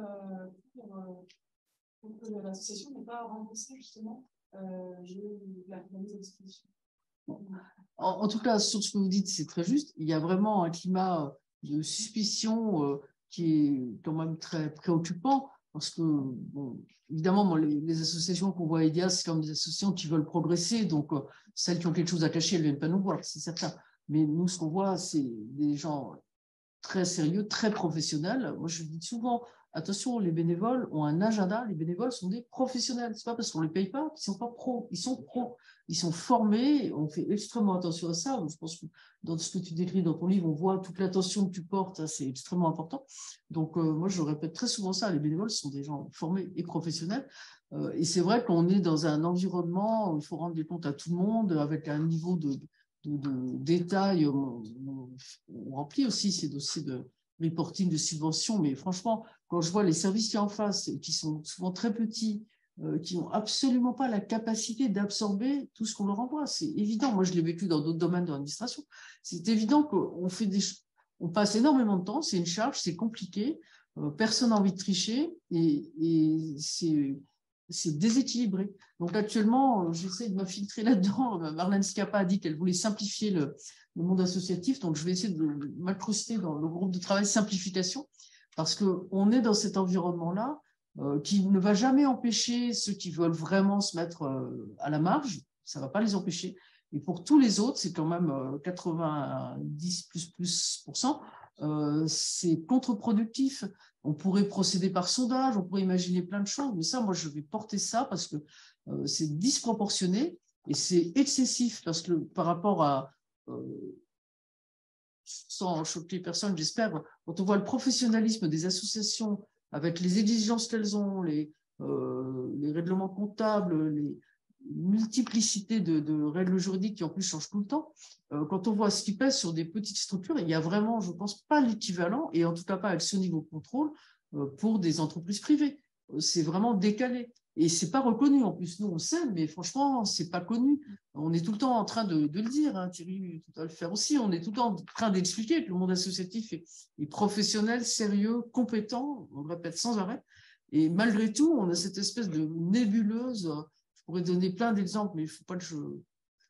que l'association n'ait pas remboursé justement la mise à disposition. En tout cas, sur ce que vous dites, c'est très juste. Il y a vraiment un climat de suspicion qui est quand même très préoccupant parce que, bon, évidemment, les associations qu'on voit à EDIA, c'est comme des associations qui veulent progresser. Donc, celles qui ont quelque chose à cacher, elles ne viennent pas nous voir, c'est certain. Mais nous, ce qu'on voit, c'est des gens très sérieux, très professionnels. Moi, je dis souvent, attention, les bénévoles ont un agenda. Les bénévoles sont des professionnels. C'est pas parce qu'on les paye pas qu'ils sont pas pros. Ils sont pros. Ils sont formés. On fait extrêmement attention à ça. Je pense que dans ce que tu décris dans ton livre, on voit toute l'attention que tu portes. C'est extrêmement important. Donc, moi, je répète très souvent ça. Les bénévoles sont des gens formés et professionnels. Et c'est vrai qu'on est dans un environnement où il faut rendre des comptes à tout le monde avec un niveau de détails. On remplit aussi ces dossiers de reporting de subventions, mais franchement, quand je vois les services qui sont en face, qui sont souvent très petits, qui n'ont absolument pas la capacité d'absorber tout ce qu'on leur envoie, c'est évident. Moi, je l'ai vécu dans d'autres domaines de l'administration. C'est évident qu'on fait on passe énormément de temps, c'est une charge, c'est compliqué, personne n'a envie de tricher et c'est déséquilibré. Donc actuellement, j'essaie de m'infiltrer là-dedans. Marlène Schiappa a dit qu'elle voulait simplifier le monde associatif, donc je vais essayer de m'incruster dans le groupe de travail simplification, parce qu'on est dans cet environnement-là qui ne va jamais empêcher ceux qui veulent vraiment se mettre à la marge, ça ne va pas les empêcher. Et pour tous les autres, c'est quand même 90++%, c'est contre-productif. On pourrait procéder par sondage, on pourrait imaginer plein de choses, mais ça, moi, je vais porter ça parce que c'est disproportionné et c'est excessif parce que par rapport à, sans choquer personne, j'espère, quand on voit le professionnalisme des associations avec les exigences qu'elles ont, les règlements comptables, les multiplicité de règles juridiques qui en plus changent tout le temps, quand on voit ce qui pèse sur des petites structures, il y a vraiment, je pense, pas l'équivalent, et en tout cas pas avec ce niveau de contrôle, pour des entreprises privées. C'est vraiment décalé. Et c'est pas reconnu. En plus, nous, on sait, mais franchement, c'est pas connu. On est tout le temps en train de le dire, hein, Thierry doit le faire aussi. On est tout le temps en train d'expliquer que le monde associatif est professionnel, sérieux, compétent, on le répète sans arrêt. Et malgré tout, on a cette espèce de nébuleuse. Je pourrais donner plein d'exemples, mais il ne faut pas que je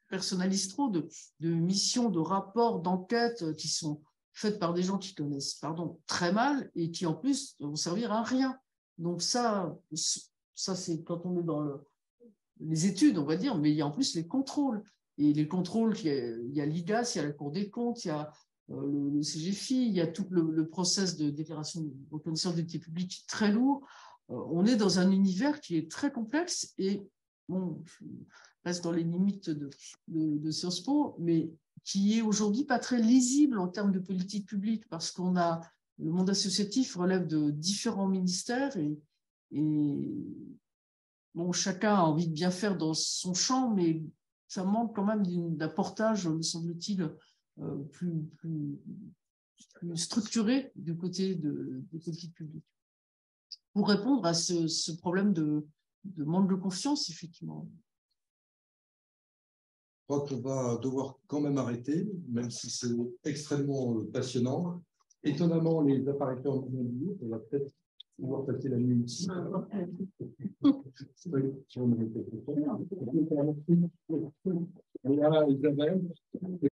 personnalise trop, de missions, de rapports, d'enquêtes qui sont faites par des gens qui connaissent très mal et qui en plus vont servir à rien. Donc ça c'est quand on est dans les études, on va dire, mais il y a en plus les contrôles. Et les contrôles, il y a l'IGAS, il y a la Cour des comptes, il y a le CGFI, il y a tout le process de déclaration de reconnaissance d'utilité publique très lourd. On est dans un univers qui est très complexe et bon, je reste dans les limites de Sciences Po, mais qui est aujourd'hui pas très lisible en termes de politique publique parce qu'on a le monde associatif relève de différents ministères et bon, chacun a envie de bien faire dans son champ, mais ça manque quand même d'un portage, me semble-t-il, plus structuré du côté des politiques publiques. Pour répondre à ce problème de manque de confiance, effectivement. Je crois qu'on va devoir quand même arrêter, même si c'est extrêmement passionnant. Étonnamment, les apparitions en ligne, on va peut-être pouvoir passer la nuit ici. Voilà, Isabelle.